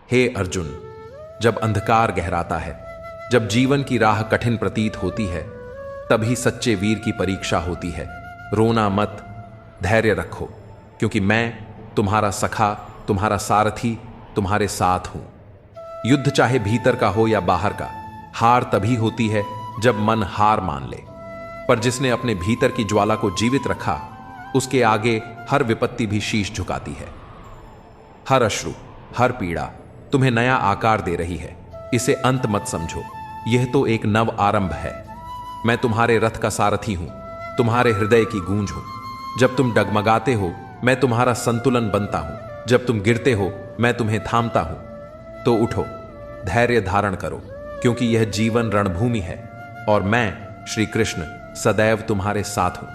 हे अर्जुन, जब अंधकार गहराता है, जब जीवन की राह कठिन प्रतीत होती है, तभी सच्चे वीर की परीक्षा होती है। रोना मत, धैर्य रखो, क्योंकि मैं तुम्हारा सखा, तुम्हारा सारथी, तुम्हारे साथ हूं। युद्ध चाहे भीतर का हो या बाहर का, हार तभी होती है जब मन हार मान ले। पर जिसने अपने भीतर की ज्वाला को जीवित रखा, उसके आगे हर विपत्ति भी शीश झुकाती है। हर अश्रु, हर पीड़ा तुम्हें नया आकार दे रही है। इसे अंत मत समझो, यह तो एक नव आरंभ है। मैं तुम्हारे रथ का सारथी हूं, तुम्हारे हृदय की गूंज हूं। जब तुम डगमगाते हो, मैं तुम्हारा संतुलन बनता हूं। जब तुम गिरते हो, मैं तुम्हें थामता हूं। तो उठो, धैर्य धारण करो, क्योंकि यह जीवन रणभूमि है और मैं श्री कृष्ण सदैव तुम्हारे साथ हूं।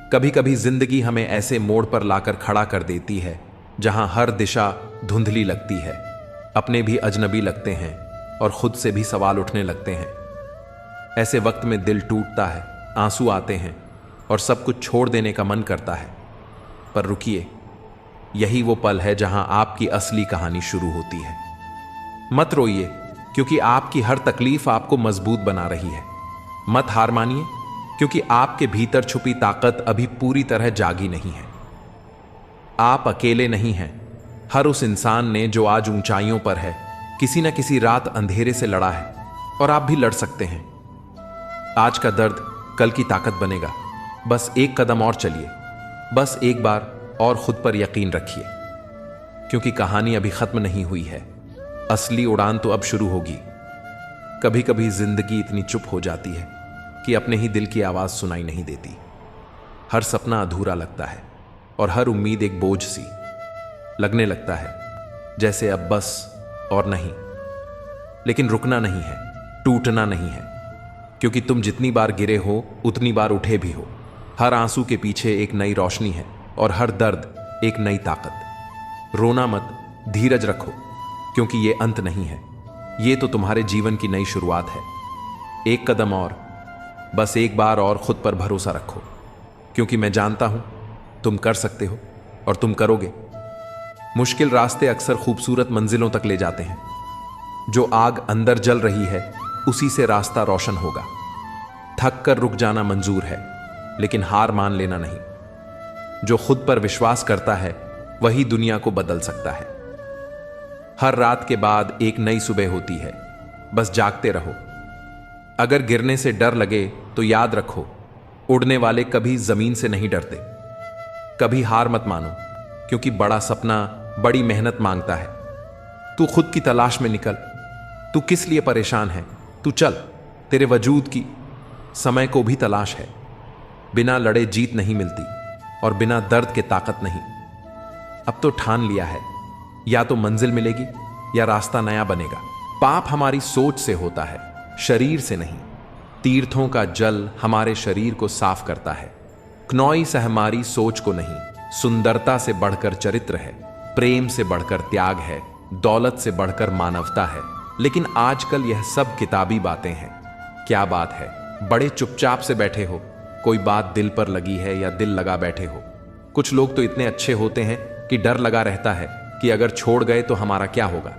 कभी कभी जिंदगी हमें ऐसे मोड़ पर लाकर खड़ा कर देती है जहां हर दिशा धुंधली लगती है, अपने भी अजनबी लगते हैं और खुद से भी सवाल उठने लगते हैं। ऐसे वक्त में दिल टूटता है, आंसू आते हैं और सब कुछ छोड़ देने का मन करता है। पर रुकिए, यही वो पल है जहां आपकी असली कहानी शुरू होती है। मत रोइए, क्योंकि आपकी हर तकलीफ आपको मजबूत बना रही है। मत हार मानिए, क्योंकि आपके भीतर छुपी ताकत अभी पूरी तरह जागी नहीं है। आप अकेले नहीं हैं। हर उस इंसान ने जो आज ऊंचाइयों पर है, किसी न किसी रात अंधेरे से लड़ा है, और आप भी लड़ सकते हैं। आज का दर्द कल की ताकत बनेगा। बस एक कदम और चलिए, बस एक बार और खुद पर यकीन रखिए, क्योंकि कहानी अभी खत्म नहीं हुई है। असली उड़ान तो अब शुरू होगी। कभी कभी जिंदगी इतनी चुप हो जाती है कि अपने ही दिल की आवाज सुनाई नहीं देती। हर सपना अधूरा लगता है और हर उम्मीद एक बोझ सी लगने लगता है, जैसे अब बस और नहीं। लेकिन रुकना नहीं है, टूटना नहीं है, क्योंकि तुम जितनी बार गिरे हो उतनी बार उठे भी हो। हर आंसू के पीछे एक नई रोशनी है और हर दर्द एक नई ताकत। रोना मत, धीरज रखो, क्योंकि ये अंत नहीं है, ये तो तुम्हारे जीवन की नई शुरुआत है। एक कदम और, बस एक बार और खुद पर भरोसा रखो, क्योंकि मैं जानता हूं तुम कर सकते हो और तुम करोगे। मुश्किल रास्ते अक्सर खूबसूरत मंजिलों तक ले जाते हैं। जो आग अंदर जल रही है, उसी से रास्ता रोशन होगा। थक कर रुक जाना मंजूर है, लेकिन हार मान लेना नहीं। जो खुद पर विश्वास करता है, वही दुनिया को बदल सकता है। हर रात के बाद एक नई सुबह होती है, बस जागते रहो। अगर गिरने से डर लगे तो याद रखो, उड़ने वाले कभी जमीन से नहीं डरते। कभी हार मत मानो, क्योंकि बड़ा सपना बड़ी मेहनत मांगता है। तू खुद की तलाश में निकल। तू किस लिए परेशान है? तू चल, तेरे वजूद की समय को भी तलाश है। बिना लड़े जीत नहीं मिलती और बिना दर्द के ताकत नहीं। अब तो ठान लिया है, या तो मंजिल मिलेगी या रास्ता नया बनेगा। पाप हमारी सोच से होता है, शरीर से नहीं। तीर्थों का जल हमारे शरीर को साफ करता है। क्नौई से हमारी सोच को नहीं। सुंदरता से बढ़कर चरित्र है, प्रेम से बढ़कर त्याग है, दौलत से बढ़कर मानवता है। लेकिन आजकल यह सब किताबी बातें हैं। क्या बात है, बड़े चुपचाप से बैठे हो, कोई बात दिल पर लगी है या दिल लगा बैठे हो। कुछ लोग तो इतने अच्छे होते हैं कि डर लगा रहता है कि अगर छोड़ गए तो हमारा क्या होगा।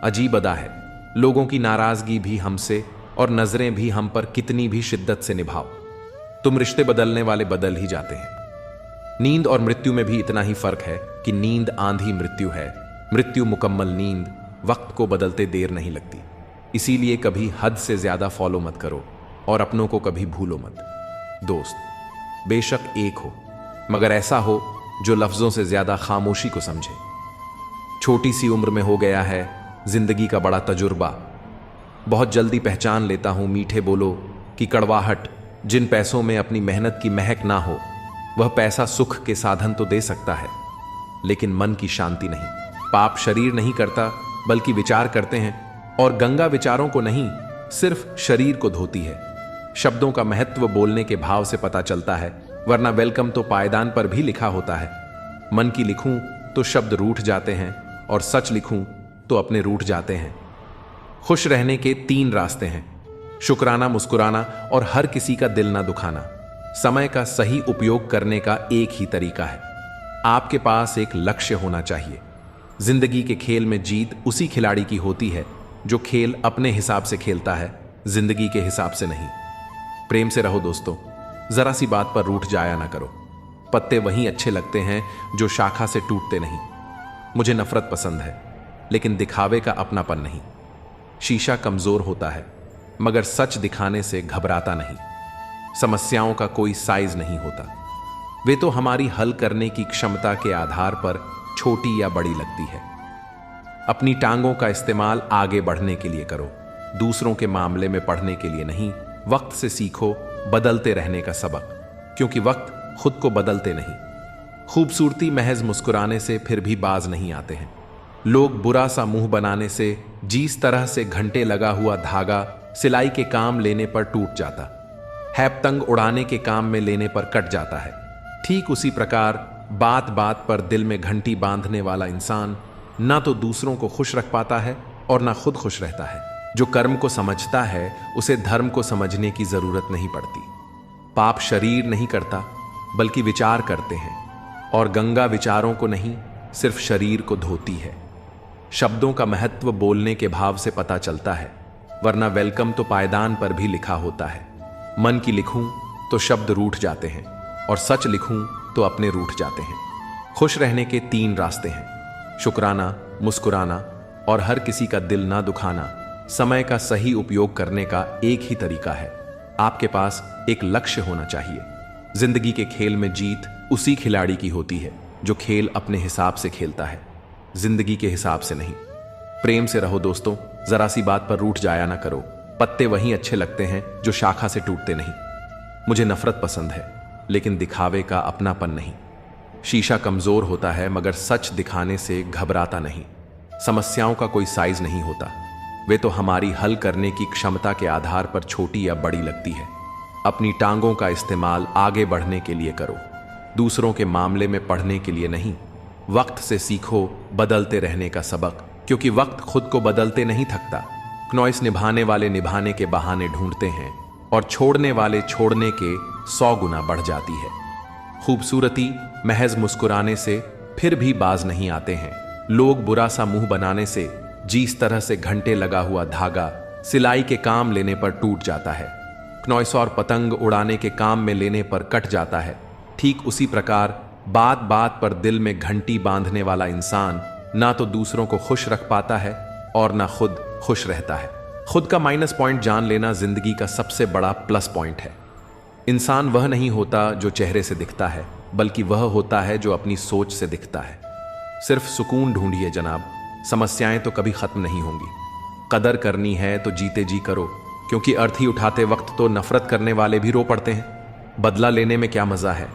अजीब अदा है, लोगों की नाराजगी भी हमसे और नजरें भी हम पर कितनी भी शिद्दत से निभाओ, तुम रिश्ते बदलने वाले बदल ही जाते हैं। नींद और मृत्यु में भी इतना ही फर्क है कि नींद आंधी मृत्यु है, मृत्यु मुकम्मल नींद। वक्त को बदलते देर नहीं लगती। इसीलिए कभी हद से ज्यादा फॉलो मत करो और अपनों को कभी भूलो मत। दोस्त बेशक एक हो, मगर ऐसा हो जो लफ्जों से ज्यादा खामोशी को समझे। छोटी सी उम्र में हो गया है जिंदगी का बड़ा तजुर्बा। बहुत जल्दी पहचान लेता हूं मीठे बोलो की कड़वाहट। जिन पैसों में अपनी मेहनत की महक ना हो, वह पैसा सुख के साधन तो दे सकता है, लेकिन मन की शांति नहीं। पाप शरीर नहीं करता, बल्कि विचार करते हैं, और गंगा विचारों को नहीं, सिर्फ शरीर को धोती है। शब्दों का महत्व बोलने के भाव से पता चलता है, वरना वेलकम तो पायदान पर भी लिखा होता है। मन की लिखूं तो शब्द रूठ जाते हैं, और सच लिखूं तो अपने रूठ जाते हैं। खुश रहने के 3 रास्ते हैं: शुक्राना, मुस्कुराना और हर किसी का दिल ना दुखाना। समय का सही उपयोग करने का एक ही तरीका है। आपके पास एक लक्ष्य होना चाहिए, जिंदगी के खेल में जीत उसी खिलाड़ी की होती है जो खेल अपने हिसाब से खेलता है, जिंदगी के हिसाब से नहीं। प्रेम से रहो दोस्तों, जरा सी बात पर रूठ जाया ना करो। पत्ते वहीं अच्छे लगते हैं जो शाखा से टूटते नहीं। मुझे नफरत पसंद है, लेकिन दिखावे का अपनापन नहीं। शीशा कमजोर होता है, मगर सच दिखाने से घबराता नहीं। समस्याओं का कोई साइज नहीं होता, वे तो हमारी हल करने की क्षमता के आधार पर छोटी या बड़ी लगती है। अपनी टांगों का इस्तेमाल आगे बढ़ने के लिए करो, दूसरों के मामले में पढ़ने के लिए नहीं। वक्त से सीखो बदलते रहने का सबक, क्योंकि वक्त खुद को बदलते नहीं। खूबसूरती महज मुस्कुराने से फिर भी बाज नहीं आते हैं। लोग बुरा सा मुंह बनाने से, जिस तरह से घंटे लगा हुआ धागा सिलाई के काम लेने पर टूट जाता है, पतंग उड़ाने के काम में लेने पर कट जाता है, ठीक उसी प्रकार बात बात पर दिल में घंटी बांधने वाला इंसान ना तो दूसरों को खुश रख पाता है और ना खुद खुश रहता है। जो कर्म को समझता है उसे धर्म को समझने की जरूरत नहीं पड़ती। पाप शरीर नहीं करता, बल्कि विचार करते हैं, और गंगा विचारों को नहीं, सिर्फ शरीर को धोती है। शब्दों का महत्व बोलने के भाव से पता चलता है, वरना वेलकम तो पायदान पर भी लिखा होता है। मन की लिखूं तो शब्द रूठ जाते हैं, और सच लिखूं तो अपने रूठ जाते हैं। खुश रहने के 3 रास्ते हैं: शुक्राना, मुस्कुराना और हर किसी का दिल ना दुखाना। समय का सही उपयोग करने का एक ही तरीका है, आपके पास एक लक्ष्य होना चाहिए। जिंदगी के खेल में जीत उसी खिलाड़ी की होती है जो खेल अपने हिसाब से खेलता है, जिंदगी के हिसाब से नहीं। प्रेम से रहो दोस्तों, जरा सी बात पर रूठ जाया ना करो। पत्ते वहीं अच्छे लगते हैं जो शाखा से टूटते नहीं। मुझे नफरत पसंद है, लेकिन दिखावे का अपनापन नहीं। शीशा कमजोर होता है, मगर सच दिखाने से घबराता नहीं। समस्याओं का कोई साइज नहीं होता, वे तो हमारी हल करने की क्षमता के आधार पर छोटी या बड़ी लगती है। अपनी टांगों का इस्तेमाल आगे बढ़ने के लिए करो, दूसरों के मामले में पढ़ने के लिए नहीं। वक्त से सीखो बदलते रहने का सबक, क्योंकि वक्त खुद को बदलते नहीं थकता। क्नॉइस निभाने वाले निभाने के बहाने ढूंढते हैं, और छोड़ने वाले छोड़ने के 100 गुना बढ़ जाती है। खूबसूरती महज मुस्कुराने से फिर भी बाज नहीं आते हैं। लोग बुरा सा मुंह बनाने से, जिस तरह से घंटे लगा हुआ धागा सिलाई के काम लेने पर टूट जाता है, क्नॉइस और पतंग उड़ाने के काम में लेने पर कट जाता है, ठीक उसी प्रकार बात बात पर दिल में घंटी बांधने वाला इंसान ना तो दूसरों को खुश रख पाता है और ना खुद खुश रहता है। खुद का माइनस पॉइंट जान लेना जिंदगी का सबसे बड़ा प्लस पॉइंट है। इंसान वह नहीं होता जो चेहरे से दिखता है, बल्कि वह होता है जो अपनी सोच से दिखता है। सिर्फ सुकून ढूंढिए जनाब, समस्याएं तो कभी खत्म नहीं होंगी। कदर करनी है तो जीते जी करो, क्योंकि अर्थी उठाते वक्त तो नफरत करने वाले भी रो पड़ते हैं। बदला लेने में क्या मजा है?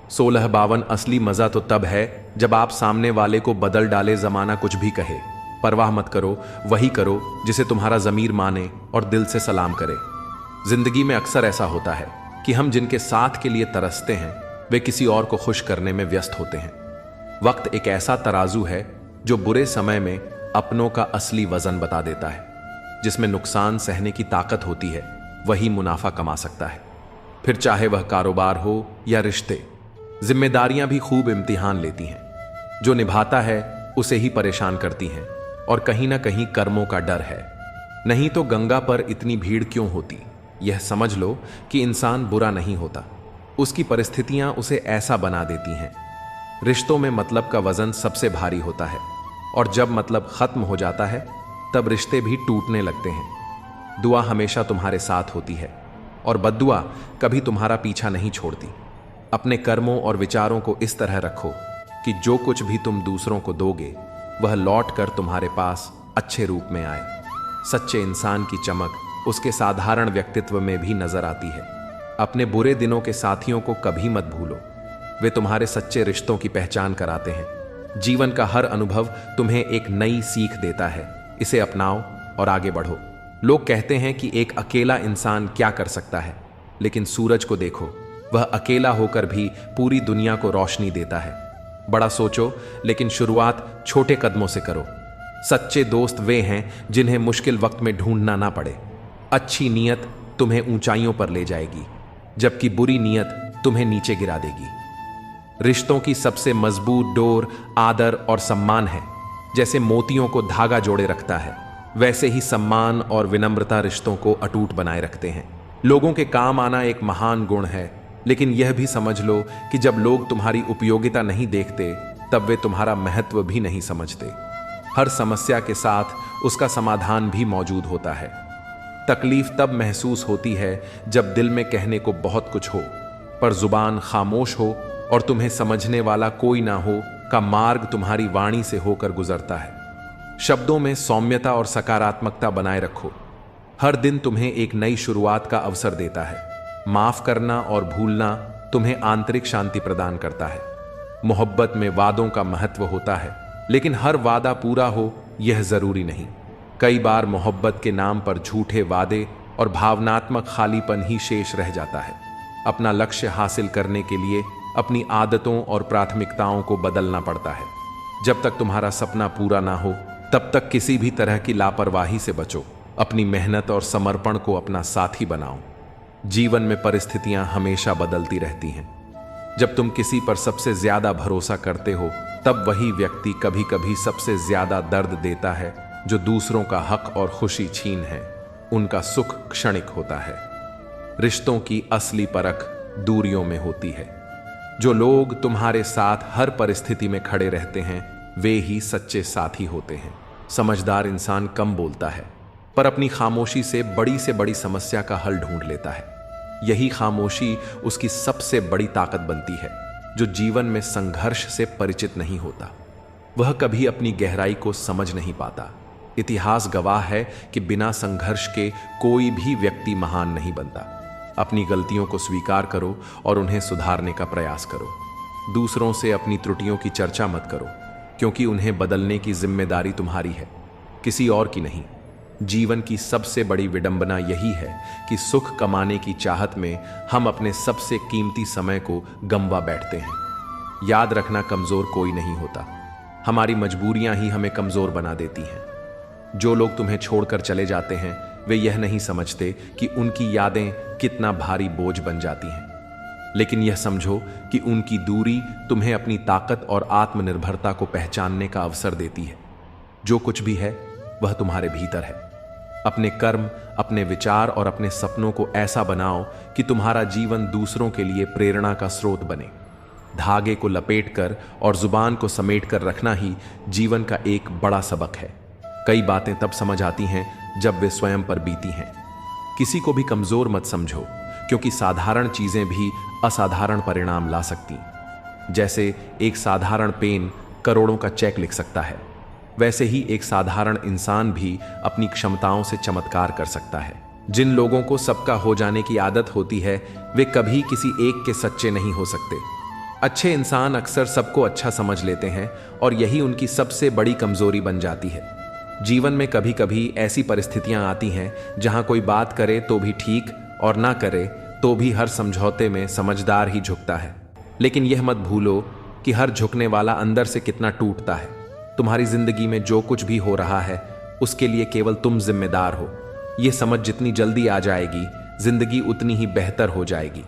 1652 असली मजा तो तब है जब आप सामने वाले को बदल डाले, जमाना कुछ भी कहे। परवाह मत करो, वही करो जिसे तुम्हारा जमीर माने और दिल से सलाम करे। जिंदगी में अक्सर ऐसा होता है कि हम जिनके साथ के लिए तरसते हैं, वे किसी और को खुश करने में व्यस्त होते हैं। वक्त एक ऐसा तराजू है जो बुरे समय में अपनों का असली वजन बता देता है। जिसमें नुकसान सहने की ताकत होती है, वही मुनाफा कमा सकता है। फिर चाहे वह कारोबार हो या रिश्ते, जिम्मेदारियां भी खूब इम्तिहान लेती हैं। जो निभाता है उसे ही परेशान करती हैं, और कहीं ना कहीं कर्मों का डर है। नहीं तो गंगा पर इतनी भीड़ क्यों होती? यह समझ लो कि इंसान बुरा नहीं होता, उसकी परिस्थितियां उसे ऐसा बना देती हैं। रिश्तों में मतलब का वजन सबसे भारी होता है, और जब मतलब खत्म हो जाता है तब रिश्ते भी टूटने लगते हैं। दुआ हमेशा तुम्हारे साथ होती है, और बद्दुआ कभी तुम्हारा पीछा नहीं छोड़ती। अपने कर्मों और विचारों को इस तरह रखो कि जो कुछ भी तुम दूसरों को दोगे, वह लौट कर तुम्हारे पास अच्छे रूप में आए। सच्चे इंसान की चमक उसके साधारण व्यक्तित्व में भी नजर आती है। अपने बुरे दिनों के साथियों को कभी मत भूलो, वे तुम्हारे सच्चे रिश्तों की पहचान कराते हैं। जीवन का हर अनुभव तुम्हें एक नई सीख देता है, इसे अपनाओ और आगे बढ़ो। लोग कहते हैं कि एक अकेला इंसान क्या कर सकता है, लेकिन सूरज को देखो, वह अकेला होकर भी पूरी दुनिया को रोशनी देता है। बड़ा सोचो, लेकिन शुरुआत छोटे कदमों से करो। सच्चे दोस्त वे हैं जिन्हें मुश्किल वक्त में ढूंढना ना पड़े। अच्छी नीयत तुम्हें ऊंचाइयों पर ले जाएगी, जबकि बुरी नीयत तुम्हें नीचे गिरा देगी। रिश्तों की सबसे मजबूत डोर आदर और सम्मान है। जैसे मोतियों को धागा जोड़े रखता है, वैसे ही सम्मान और विनम्रता रिश्तों को अटूट बनाए रखते हैं। लोगों के काम आना एक महान गुण है, लेकिन यह भी समझ लो कि जब लोग तुम्हारी उपयोगिता नहीं देखते, तब वे तुम्हारा महत्व भी नहीं समझते। हर समस्या के साथ उसका समाधान भी मौजूद होता है। तकलीफ तब महसूस होती है जब दिल में कहने को बहुत कुछ हो, पर जुबान खामोश हो और तुम्हें समझने वाला कोई ना हो का मार्ग तुम्हारी वाणी से होकर गुजरता है। शब्दों में सौम्यता और सकारात्मकता बनाए रखो। हर दिन तुम्हें एक नई शुरुआत का अवसर देता है। माफ करना और भूलना तुम्हें आंतरिक शांति प्रदान करता है। मोहब्बत में वादों का महत्व होता है, लेकिन हर वादा पूरा हो यह जरूरी नहीं। कई बार मोहब्बत के नाम पर झूठे वादे और भावनात्मक खालीपन ही शेष रह जाता है। अपना लक्ष्य हासिल करने के लिए अपनी आदतों और प्राथमिकताओं को बदलना पड़ता है। जब तक तुम्हारा सपना पूरा ना हो, तब तक किसी भी तरह की लापरवाही से बचो। अपनी मेहनत और समर्पण को अपना साथी बनाओ। जीवन में परिस्थितियां हमेशा बदलती रहती हैं। जब तुम किसी पर सबसे ज्यादा भरोसा करते हो, तब वही व्यक्ति कभी कभी सबसे ज्यादा दर्द देता है। जो दूसरों का हक और खुशी छीन है, उनका सुख क्षणिक होता है। रिश्तों की असली परख दूरियों में होती है। जो लोग तुम्हारे साथ हर परिस्थिति में खड़े रहते हैं, वे ही सच्चे साथी होते हैं। समझदार इंसान कम बोलता है, पर अपनी खामोशी से बड़ी समस्या का हल ढूंढ लेता है। यही खामोशी उसकी सबसे बड़ी ताकत बनती है। जो जीवन में संघर्ष से परिचित नहीं होता, वह कभी अपनी गहराई को समझ नहीं पाता। इतिहास गवाह है कि बिना संघर्ष के कोई भी व्यक्ति महान नहीं बनता। अपनी गलतियों को स्वीकार करो और उन्हें सुधारने का प्रयास करो। दूसरों से अपनी त्रुटियों की चर्चा मत करो, क्योंकि उन्हें बदलने की जिम्मेदारी तुम्हारी है, किसी और की नहीं। जीवन की सबसे बड़ी विडंबना यही है कि सुख कमाने की चाहत में हम अपने सबसे कीमती समय को गंवा बैठते हैं। याद रखना, कमजोर कोई नहीं होता, हमारी मजबूरियां ही हमें कमजोर बना देती हैं। जो लोग तुम्हें छोड़कर चले जाते हैं, वे यह नहीं समझते कि उनकी यादें कितना भारी बोझ बन जाती हैं। लेकिन यह समझो कि उनकी दूरी तुम्हें अपनी ताकत और आत्मनिर्भरता को पहचानने का अवसर देती है। जो कुछ भी है वह तुम्हारे भीतर है। अपने कर्म, अपने विचार और अपने सपनों को ऐसा बनाओ कि तुम्हारा जीवन दूसरों के लिए प्रेरणा का स्रोत बने। धागे को लपेटकर और जुबान को समेटकर रखना ही जीवन का एक बड़ा सबक है। कई बातें तब समझ आती हैं जब वे स्वयं पर बीती हैं। किसी को भी कमजोर मत समझो, क्योंकि साधारण चीजें भी असाधारण परिणाम ला सकती। जैसे एक साधारण पेन करोड़ों का चेक लिख सकता है, वैसे ही एक साधारण इंसान भी अपनी क्षमताओं से चमत्कार कर सकता है। जिन लोगों को सबका हो जाने की आदत होती है, वे कभी किसी एक के सच्चे नहीं हो सकते। अच्छे इंसान अक्सर सबको अच्छा समझ लेते हैं और यही उनकी सबसे बड़ी कमजोरी बन जाती है। जीवन में कभी कभी ऐसी परिस्थितियां आती हैं जहां कोई बात करे तो भी ठीक और ना करे तो भी हर समझौते में समझदार ही झुकता है। लेकिन यह मत भूलो कि हर झुकने वाला अंदर से कितना टूटता है। तुम्हारी जिंदगी में जो कुछ भी हो रहा है, उसके लिए केवल तुम जिम्मेदार हो। यह समझ जितनी जल्दी आ जाएगी, जिंदगी उतनी ही बेहतर हो जाएगी।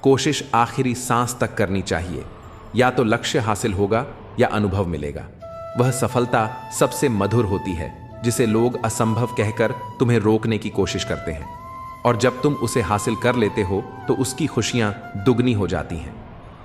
कोशिश आखिरी सांस तक करनी चाहिए। या तो लक्ष्य हासिल होगा या अनुभव मिलेगा। वह सफलता सबसे मधुर होती है जिसे लोग असंभव कहकर तुम्हें रोकने की कोशिश करते हैं, और जब तुम उसे हासिल कर लेते हो तो उसकी खुशियां दुगनी हो जाती हैं।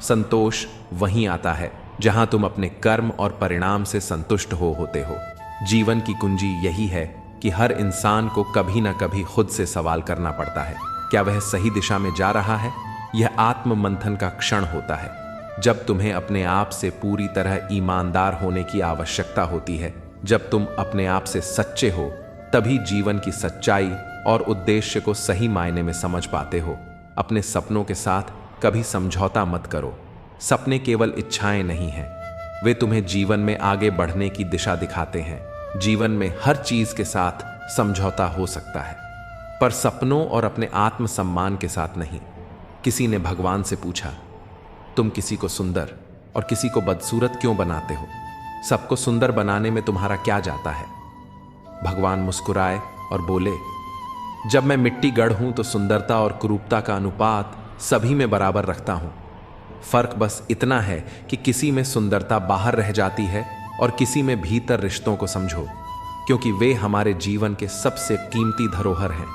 संतोष वहीं आता है जहां तुम अपने कर्म और परिणाम से संतुष्ट होते हो। जीवन की कुंजी यही है कि हर इंसान को कभी ना कभी खुद से सवाल करना पड़ता है, क्या वह सही दिशा में जा रहा है। यह आत्म मंथन का क्षण होता है जब तुम्हें अपने आप से पूरी तरह ईमानदार होने की आवश्यकता होती है। जब तुम अपने आप से सच्चे हो, तभी जीवन की सच्चाई और उद्देश्य को सही मायने में समझ पाते हो। अपने सपनों के साथ कभी समझौता मत करो। सपने केवल इच्छाएं नहीं हैं, वे तुम्हें जीवन में आगे बढ़ने की दिशा दिखाते हैं। जीवन में हर चीज के साथ समझौता हो सकता है, पर सपनों और अपने आत्मसम्मान के साथ नहीं। किसी ने भगवान से पूछा, तुम किसी को सुंदर और किसी को बदसूरत क्यों बनाते हो? सबको सुंदर बनाने में तुम्हारा क्या जाता है? भगवान मुस्कुराए और बोले, जब मैं मिट्टी गढ़ हूं तो सुंदरता और कुरूपता का अनुपात सभी में बराबर रखता हूं। फर्क बस इतना है कि किसी में सुंदरता बाहर रह जाती है और किसी में भीतर रिश्तों को समझो, क्योंकि वे हमारे जीवन के सबसे कीमती धरोहर हैं।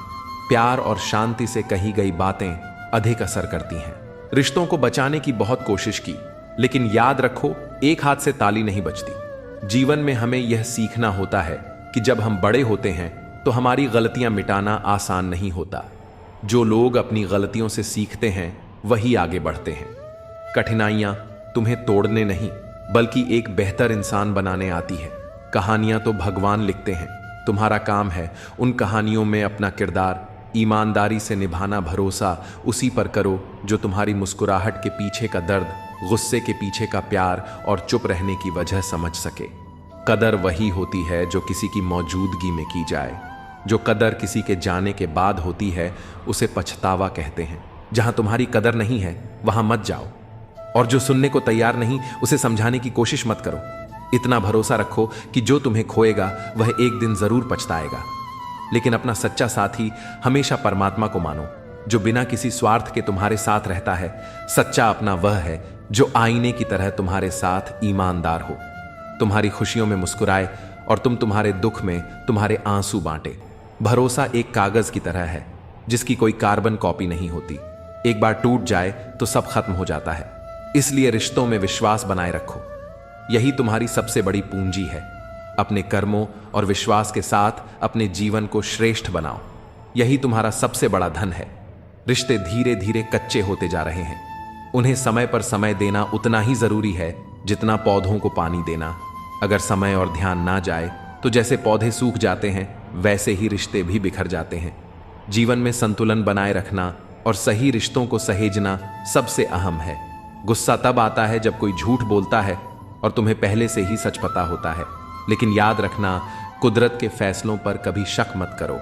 प्यार और शांति से कही गई बातें अधिक असर करती हैं। रिश्तों को बचाने की बहुत कोशिश की, लेकिन याद रखो, एक हाथ से ताली नहीं बजती। जीवन में हमें यह सीखना होता है कि जब हम बड़े होते हैं तो हमारी गलतियां मिटाना आसान नहीं होता। जो लोग अपनी गलतियों से सीखते हैं वही आगे बढ़ते हैं। कठिनाइयां तुम्हें तोड़ने नहीं, बल्कि एक बेहतर इंसान बनाने आती है। कहानियां तो भगवान लिखते हैं, तुम्हारा काम है उन कहानियों में अपना किरदार ईमानदारी से निभाना। भरोसा उसी पर करो जो तुम्हारी मुस्कुराहट के पीछे का दर्द, गुस्से के पीछे का प्यार और चुप रहने की वजह समझ सके। कदर वही होती है जो किसी की मौजूदगी में की जाए। जो कदर किसी के जाने के बाद होती है उसे पछतावा कहते हैं। जहां तुम्हारी कदर नहीं है वहां मत जाओ, और जो सुनने को तैयार नहीं उसे समझाने की कोशिश मत करो। इतना भरोसा रखो कि जो तुम्हें खोएगा वह एक दिन जरूर पछताएगा। लेकिन अपना सच्चा साथी हमेशा परमात्मा को मानो, जो बिना किसी स्वार्थ के तुम्हारे साथ रहता है। सच्चा अपना वह है जो आईने की तरह तुम्हारे साथ ईमानदार हो, तुम्हारी खुशियों में मुस्कुराए और तुम्हारे दुख में तुम्हारे आंसू बांटे। भरोसा एक कागज की तरह है जिसकी कोई कार्बन कॉपी नहीं होती। एक बार टूट जाए तो सब खत्म हो जाता है। इसलिए रिश्तों में विश्वास बनाए रखो, यही तुम्हारी सबसे बड़ी पूंजी है। अपने कर्मों और विश्वास के साथ अपने जीवन को श्रेष्ठ बनाओ, यही तुम्हारा सबसे बड़ा धन है। रिश्ते धीरे धीरे कच्चे होते जा रहे हैं, उन्हें समय पर समय देना उतना ही जरूरी है जितना पौधों को पानी देना। अगर समय और ध्यान ना जाए तो जैसे पौधे सूख जाते हैं वैसे ही रिश्ते भी बिखर जाते हैं। जीवन में संतुलन बनाए रखना और सही रिश्तों को सहेजना सबसे अहम है। गुस्सा तब आता है जब कोई झूठ बोलता है और तुम्हें पहले से ही सच पता होता है। लेकिन याद रखना, कुदरत के फैसलों पर कभी शक मत करो।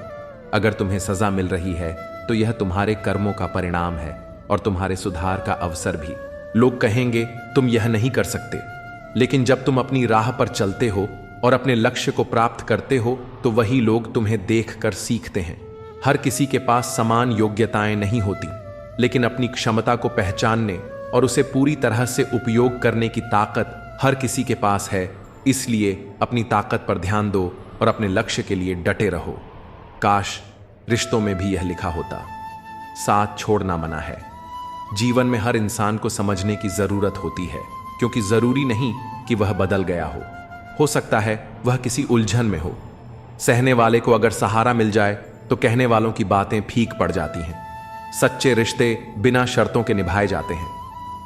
अगर तुम्हें सजा मिल रही है तो यह तुम्हारे कर्मों का परिणाम है और तुम्हारे सुधार का अवसर भी। लोग कहेंगे तुम यह नहीं कर सकते, लेकिन जब तुम अपनी राह पर चलते हो और अपने लक्ष्य को प्राप्त करते हो तो वही लोग तुम्हें देखकर सीखते हैं। हर किसी के पास समान योग्यताएं नहीं होती, लेकिन अपनी क्षमता को पहचानने और उसे पूरी तरह से उपयोग करने की ताकत हर किसी के पास है। इसलिए अपनी ताकत पर ध्यान दो और अपने लक्ष्य के लिए डटे रहो। काश रिश्तों में भी यह लिखा होता, साथ छोड़ना मना है। जीवन में हर इंसान को समझने की जरूरत होती है, क्योंकि जरूरी नहीं कि वह बदल गया हो सकता है वह किसी उलझन में हो। सहने वाले को अगर सहारा मिल जाए तो कहने वालों की बातें फीक पड़ जाती हैं। सच्चे रिश्ते बिना शर्तों के निभाए जाते हैं।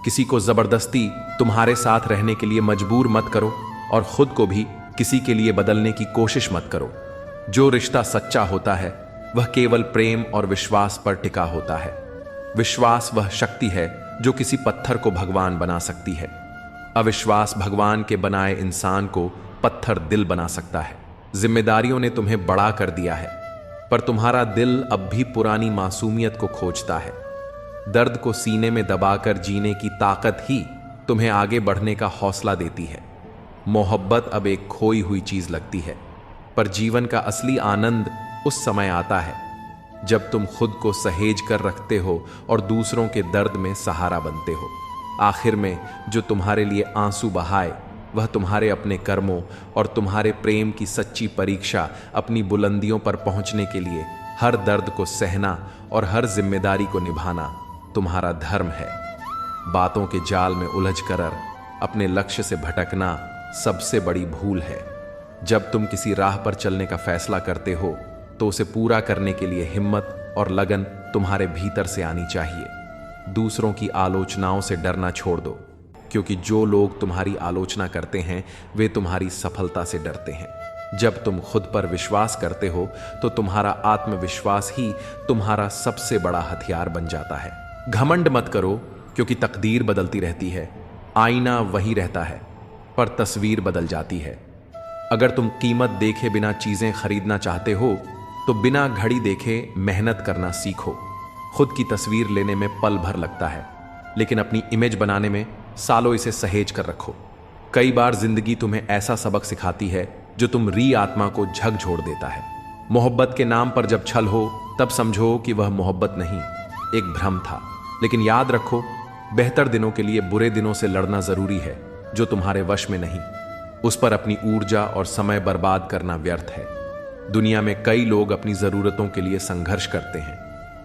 किसी को जबरदस्ती तुम्हारे साथ रहने के लिए मजबूर मत करो और खुद को भी किसी के लिए बदलने की कोशिश मत करो। जो रिश्ता सच्चा होता है वह केवल प्रेम और विश्वास पर टिका होता है। विश्वास वह शक्ति है जो किसी पत्थर को भगवान बना सकती है। अविश्वास भगवान के बनाए इंसान को पत्थर दिल बना सकता है। जिम्मेदारियों ने तुम्हें बड़ा कर दिया है, पर तुम्हारा दिल अब भी पुरानी मासूमियत को खोजता है। दर्द को सीने में दबाकर जीने की ताकत ही तुम्हें आगे बढ़ने का हौसला देती है। मोहब्बत अब एक खोई हुई चीज लगती है, पर जीवन का असली आनंद उस समय आता है जब तुम खुद को सहेज कर रखते हो और दूसरों के दर्द में सहारा बनते हो। आखिर में जो तुम्हारे लिए आंसू बहाए वह तुम्हारे अपने कर्मों और तुम्हारे प्रेम की सच्ची परीक्षा। अपनी बुलंदियों पर पहुंचने के लिए हर दर्द को सहना और हर जिम्मेदारी को निभाना तुम्हारा धर्म है। बातों के जाल में उलझकर अपने लक्ष्य से भटकना सबसे बड़ी भूल है। जब तुम किसी राह पर चलने का फैसला करते हो तो उसे पूरा करने के लिए हिम्मत और लगन तुम्हारे भीतर से आनी चाहिए। दूसरों की आलोचनाओं से डरना छोड़ दो, क्योंकि जो लोग तुम्हारी आलोचना करते हैं वे तुम्हारी सफलता से डरते हैं। जब तुम खुद पर विश्वास करते हो तो तुम्हारा आत्मविश्वास ही तुम्हारा सबसे बड़ा हथियार बन जाता है। घमंड मत करो, क्योंकि तकदीर बदलती रहती है। आईना वही रहता है, पर तस्वीर बदल जाती है। अगर तुम कीमत देखे बिना चीजें खरीदना चाहते हो तो बिना घड़ी देखे मेहनत करना सीखो। खुद की तस्वीर लेने में पल भर लगता है, लेकिन अपनी इमेज बनाने में सालों इसे सहेज कर रखो। कई बार जिंदगी तुम्हें ऐसा सबक सिखाती है जो तुम री आत्मा को झकझोर देता है। मोहब्बत के नाम पर जब छल हो तब समझो कि वह मोहब्बत नहीं, एक भ्रम था। लेकिन याद रखो, बेहतर दिनों के लिए बुरे दिनों से लड़ना जरूरी है जो तुम्हारे वश में नहीं। उस पर अपनी ऊर्जा और समय बर्बाद करना व्यर्थ है। दुनिया में कई लोग अपनी जरूरतों के लिए संघर्ष करते हैं,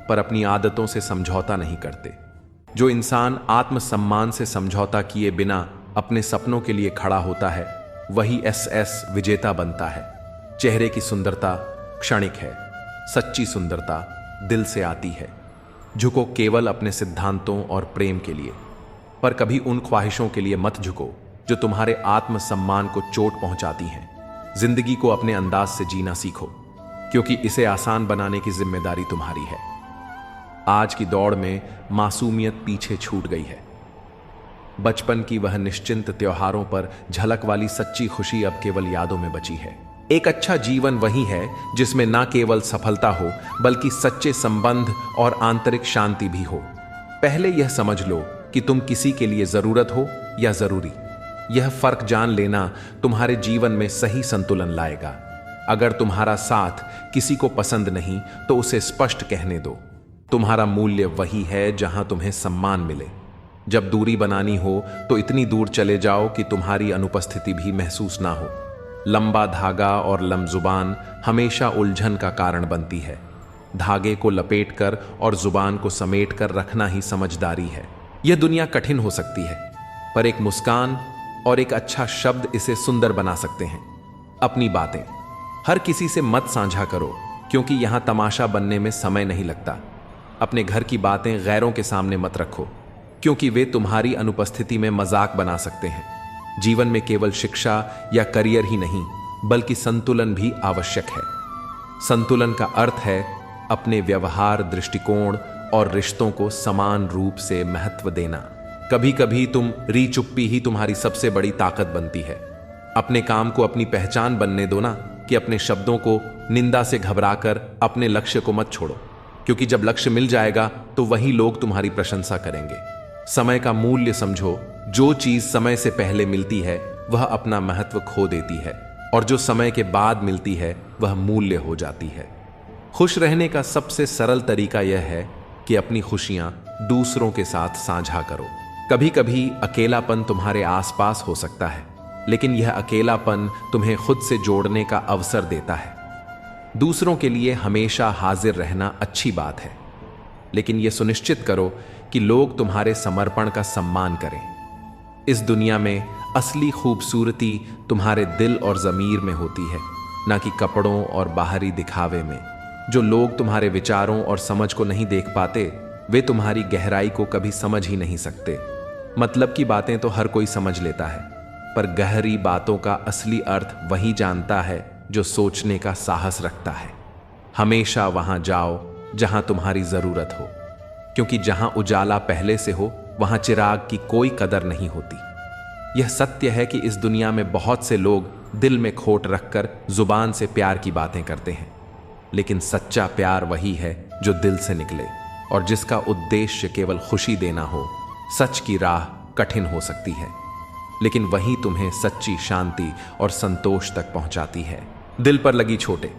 पर अपनी आदतों से समझौता नहीं करते। जो इंसान आत्मसम्मान से समझौता किए बिना अपने सपनों के लिए खड़ा होता है, वही एसएस विजेता बनता है। चेहरे की सुंदरता क्षणिक है, सच्ची सुंदरता दिल से आती है। झुको केवल अपने सिद्धांतों और प्रेम के लिए, पर कभी उन ख्वाहिशों के लिए मत झुको जो तुम्हारे आत्मसम्मान को चोट पहुंचाती हैं। जिंदगी को अपने अंदाज से जीना सीखो, क्योंकि इसे आसान बनाने की जिम्मेदारी तुम्हारी है। आज की दौड़ में मासूमियत पीछे छूट गई है। बचपन की वह निश्चिंत त्योहारों पर झलक वाली सच्ची खुशी अब केवल यादों में बची है। एक अच्छा जीवन वही है जिसमें ना केवल सफलता हो, बल्कि सच्चे संबंध और आंतरिक शांति भी हो। पहले यह समझ लो कि तुम किसी के लिए जरूरत हो या जरूरी। यह फर्क जान लेना तुम्हारे जीवन में सही संतुलन लाएगा। अगर तुम्हारा साथ किसी को पसंद नहीं, तो उसे स्पष्ट कहने दो। तुम्हारा मूल्य वही है जहां तुम्हें सम्मान मिले। जब दूरी बनानी हो तो इतनी दूर चले जाओ कि तुम्हारी अनुपस्थिति भी महसूस ना हो। लंबा धागा और लमजुबान हमेशा उलझन का कारण बनती है। धागे को लपेटकर और जुबान को समेटकर रखना ही समझदारी है। यह दुनिया कठिन हो सकती है, पर एक मुस्कान और एक अच्छा शब्द इसे सुंदर बना सकते हैं। अपनी बातें हर किसी से मत साझा करो, क्योंकि यहां तमाशा बनने में समय नहीं लगता। अपने घर की बातें गैरों के सामने मत रखो, क्योंकि वे तुम्हारी अनुपस्थिति में मजाक बना सकते हैं। जीवन में केवल शिक्षा या करियर ही नहीं, बल्कि संतुलन भी आवश्यक है। संतुलन का अर्थ है अपने व्यवहार, दृष्टिकोण और रिश्तों को समान रूप से महत्व देना। कभी कभी तुम चुप्पी ही तुम्हारी सबसे बड़ी ताकत बनती है। अपने काम को अपनी पहचान बनने दो ना, कि अपने शब्दों को निंदा से घबराकर अपने लक्ष्य को मत छोड़ो, क्योंकि जब लक्ष्य मिल जाएगा तो वही लोग तुम्हारी प्रशंसा करेंगे। समय का मूल्य समझो। जो चीज समय से पहले मिलती है वह अपना महत्व खो देती है, और जो समय के बाद मिलती है वह मूल्य हो जाती है। खुश रहने का सबसे सरल तरीका यह है कि अपनी खुशियां दूसरों के साथ साझा करो। कभी कभी अकेलापन तुम्हारे आसपास हो सकता है, लेकिन यह अकेलापन तुम्हें खुद से जोड़ने का अवसर देता है। दूसरों के लिए हमेशा हाजिर रहना अच्छी बात है, लेकिन यह सुनिश्चित करो कि लोग तुम्हारे समर्पण का सम्मान करें। इस दुनिया में असली खूबसूरती तुम्हारे दिल और ज़मीर में होती है, ना कि कपड़ों और बाहरी दिखावे में। जो लोग तुम्हारे विचारों और समझ को नहीं देख पाते, वे तुम्हारी गहराई को कभी समझ ही नहीं सकते। मतलब की बातें तो हर कोई समझ लेता है, पर गहरी बातों का असली अर्थ वही जानता है जो सोचने का साहस रखता है। हमेशा वहां जाओ जहां तुम्हारी जरूरत हो, क्योंकि जहां उजाला पहले से हो वहां चिराग की कोई कदर नहीं होती। यह सत्य है कि इस दुनिया में बहुत से लोग दिल में खोट रखकर जुबान से प्यार की बातें करते हैं, लेकिन सच्चा प्यार वही है जो दिल से निकले और जिसका उद्देश्य केवल खुशी देना हो। सच की राह कठिन हो सकती है, लेकिन वही तुम्हें सच्ची शांति और संतोष तक पहुंचाती है। दिल पर लगी चोटें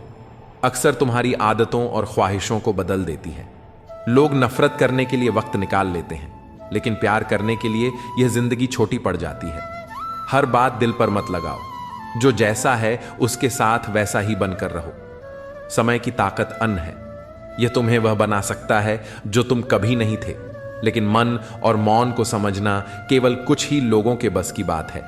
अक्सर तुम्हारी आदतों और ख्वाहिशों को बदल देती है। लोग नफरत करने के लिए वक्त निकाल लेते हैं, लेकिन प्यार करने के लिए यह जिंदगी छोटी पड़ जाती है। हर बात दिल पर मत लगाओ। जो जैसा है उसके साथ वैसा ही बनकर रहो। समय की ताकत अन्न है। यह तुम्हें वह बना सकता है जो तुम कभी नहीं थे, लेकिन मन और मौन को समझना केवल कुछ ही लोगों के बस की बात है।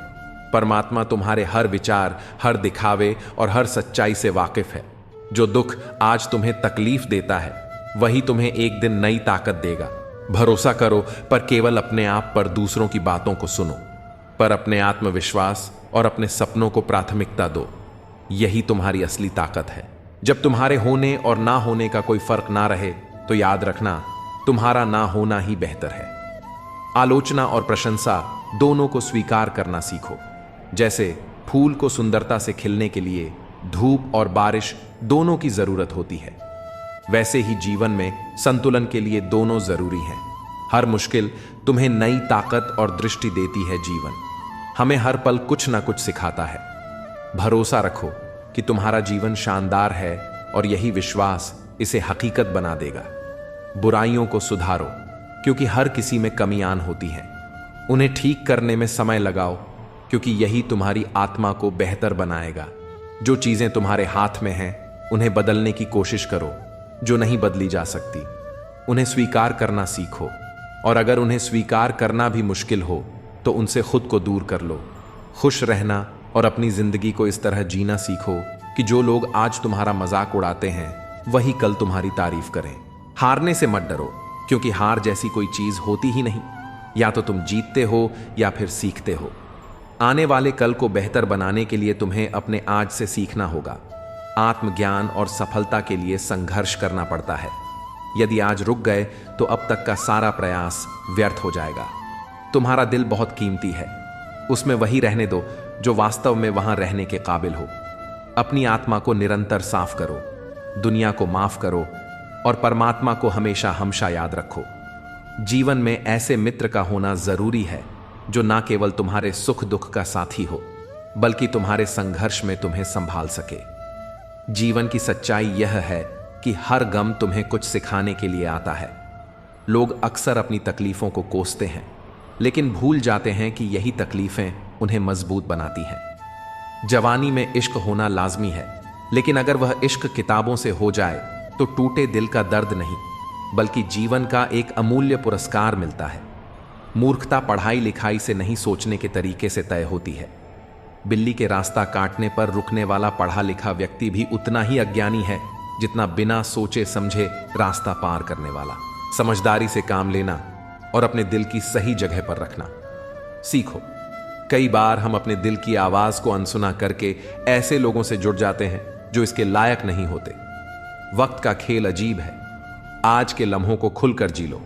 परमात्मा तुम्हारे हर विचार, हर दिखावे और हर सच्चाई से वाकिफ है। जो दुख आज तुम्हें तकलीफ देता है, वही तुम्हें एक दिन नई ताकत देगा। भरोसा करो, पर केवल अपने आप पर। दूसरों की बातों को सुनो, पर अपने आत्मविश्वास और अपने सपनों को प्राथमिकता दो। यही तुम्हारी असली ताकत है। जब तुम्हारे होने और ना होने का कोई फर्क ना रहे, तो याद रखना, तुम्हारा ना होना ही बेहतर है। आलोचना और प्रशंसा दोनों को स्वीकार करना सीखो। जैसे फूल को सुंदरता से खिलने के लिए धूप और बारिश दोनों की जरूरत होती है, वैसे ही जीवन में संतुलन के लिए दोनों जरूरी हैं। हर मुश्किल तुम्हें नई ताकत और दृष्टि देती है। जीवन हमें हर पल कुछ ना कुछ सिखाता है। भरोसा रखो कि तुम्हारा जीवन शानदार है, और यही विश्वास इसे हकीकत बना देगा। बुराइयों को सुधारो, क्योंकि हर किसी में कमियां होती हैं। उन्हें ठीक करने में समय लगाओ, क्योंकि यही तुम्हारी आत्मा को बेहतर बनाएगा। जो चीजें तुम्हारे हाथ में हैं उन्हें बदलने की कोशिश करो। जो नहीं बदली जा सकती उन्हें स्वीकार करना सीखो, और अगर उन्हें स्वीकार करना भी मुश्किल हो तो उनसे खुद को दूर कर लो। खुश रहना और अपनी जिंदगी को इस तरह जीना सीखो कि जो लोग आज तुम्हारा मजाक उड़ाते हैं वही कल तुम्हारी तारीफ करें। हारने से मत डरो, क्योंकि हार जैसी कोई चीज होती ही नहीं। या तो तुम जीतते हो या फिर सीखते हो। आने वाले कल को बेहतर बनाने के लिए तुम्हें अपने आज से सीखना होगा। आत्मज्ञान और सफलता के लिए संघर्ष करना पड़ता है। यदि आज रुक गए तो अब तक का सारा प्रयास व्यर्थ हो जाएगा। तुम्हारा दिल बहुत कीमती है, उसमें वही रहने दो जो वास्तव में वहां रहने के काबिल हो। अपनी आत्मा को निरंतर साफ करो, दुनिया को माफ करो और परमात्मा को हमेशा हमेशा याद रखो। जीवन में ऐसे मित्र का होना जरूरी है जो ना केवल तुम्हारे सुख दुख का साथी हो, बल्कि तुम्हारे संघर्ष में तुम्हें संभाल सके। जीवन की सच्चाई यह है कि हर गम तुम्हें कुछ सिखाने के लिए आता है। लोग अक्सर अपनी तकलीफों को कोसते हैं, लेकिन भूल जाते हैं कि यही तकलीफें उन्हें मजबूत बनाती हैं। जवानी में इश्क होना लाजमी है, लेकिन अगर वह इश्क किताबों से हो जाए तो टूटे दिल का दर्द नहीं, बल्कि जीवन का एक अमूल्य पुरस्कार मिलता है। मूर्खता पढ़ाई लिखाई से नहीं, सोचने के तरीके से तय होती है। बिल्ली के रास्ता काटने पर रुकने वाला पढ़ा लिखा व्यक्ति भी उतना ही अज्ञानी है जितना बिना सोचे समझे रास्ता पार करने वाला। समझदारी से काम लेना और अपने दिल की सही जगह पर रखना सीखो। कई बार हम अपने दिल की आवाज को अनसुना करके ऐसे लोगों से जुड़ जाते हैं जो इसके लायक नहीं होते। वक्त का खेल अजीब है। आज के लम्हों को खुलकर जी लो,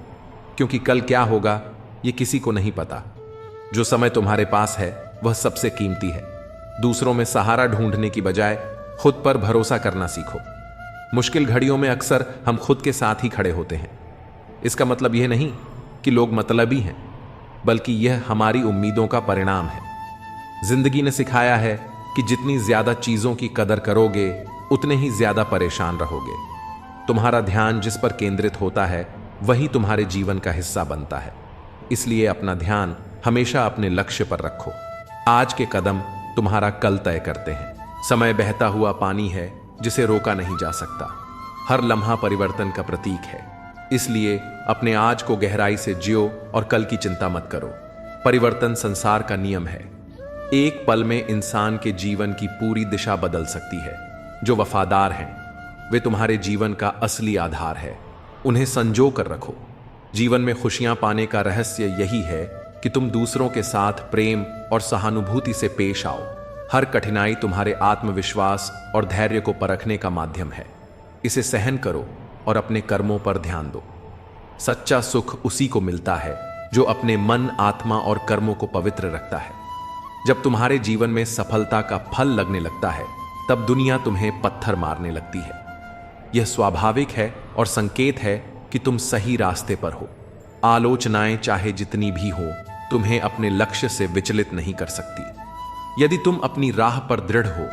क्योंकि कल क्या होगा ये किसी को नहीं पता। जो समय तुम्हारे पास है वह सबसे कीमती है। दूसरों में सहारा ढूंढने की बजाय खुद पर भरोसा करना सीखो। मुश्किल घड़ियों में अक्सर हम खुद के साथ ही खड़े होते हैं। इसका मतलब यह नहीं कि लोग मतलबी हैं, बल्कि यह हमारी उम्मीदों का परिणाम है। जिंदगी ने सिखाया है कि जितनी ज्यादा चीजों की कदर करोगे उतने ही ज्यादा परेशान रहोगे। तुम्हारा ध्यान जिस पर केंद्रित होता है वही तुम्हारे जीवन का हिस्सा बनता है। इसलिए अपना ध्यान हमेशा अपने लक्ष्य पर रखो। आज के कदम तुम्हारा कल तय करते हैं। समय बहता हुआ पानी है जिसे रोका नहीं जा सकता। हर लम्हा परिवर्तन का प्रतीक है। इसलिए अपने आज को गहराई से जियो और कल की चिंता मत करो। परिवर्तन संसार का नियम है। एक पल में इंसान के जीवन की पूरी दिशा बदल सकती है। जो वफादार हैं वे तुम्हारे जीवन का असली आधार है। उन्हें संजो कर रखो। जीवन में खुशियां पाने का रहस्य यही है कि तुम दूसरों के साथ प्रेम और सहानुभूति से पेश आओ। हर कठिनाई तुम्हारे आत्मविश्वास और धैर्य को परखने का माध्यम है। इसे सहन करो और अपने कर्मों पर ध्यान दो। सच्चा सुख उसी को मिलता है जो अपने मन, आत्मा और कर्मों को पवित्र रखता है। जब तुम्हारे जीवन में सफलता का फल लगने लगता है तब दुनिया तुम्हें पत्थर मारने लगती है। यह स्वाभाविक है और संकेत है कि तुम सही रास्ते पर हो। आलोचनाएं चाहे जितनी भी हो तुम्हें अपने लक्ष्य से विचलित नहीं कर सकती। यदि तुम अपनी राह पर दृढ़ हो,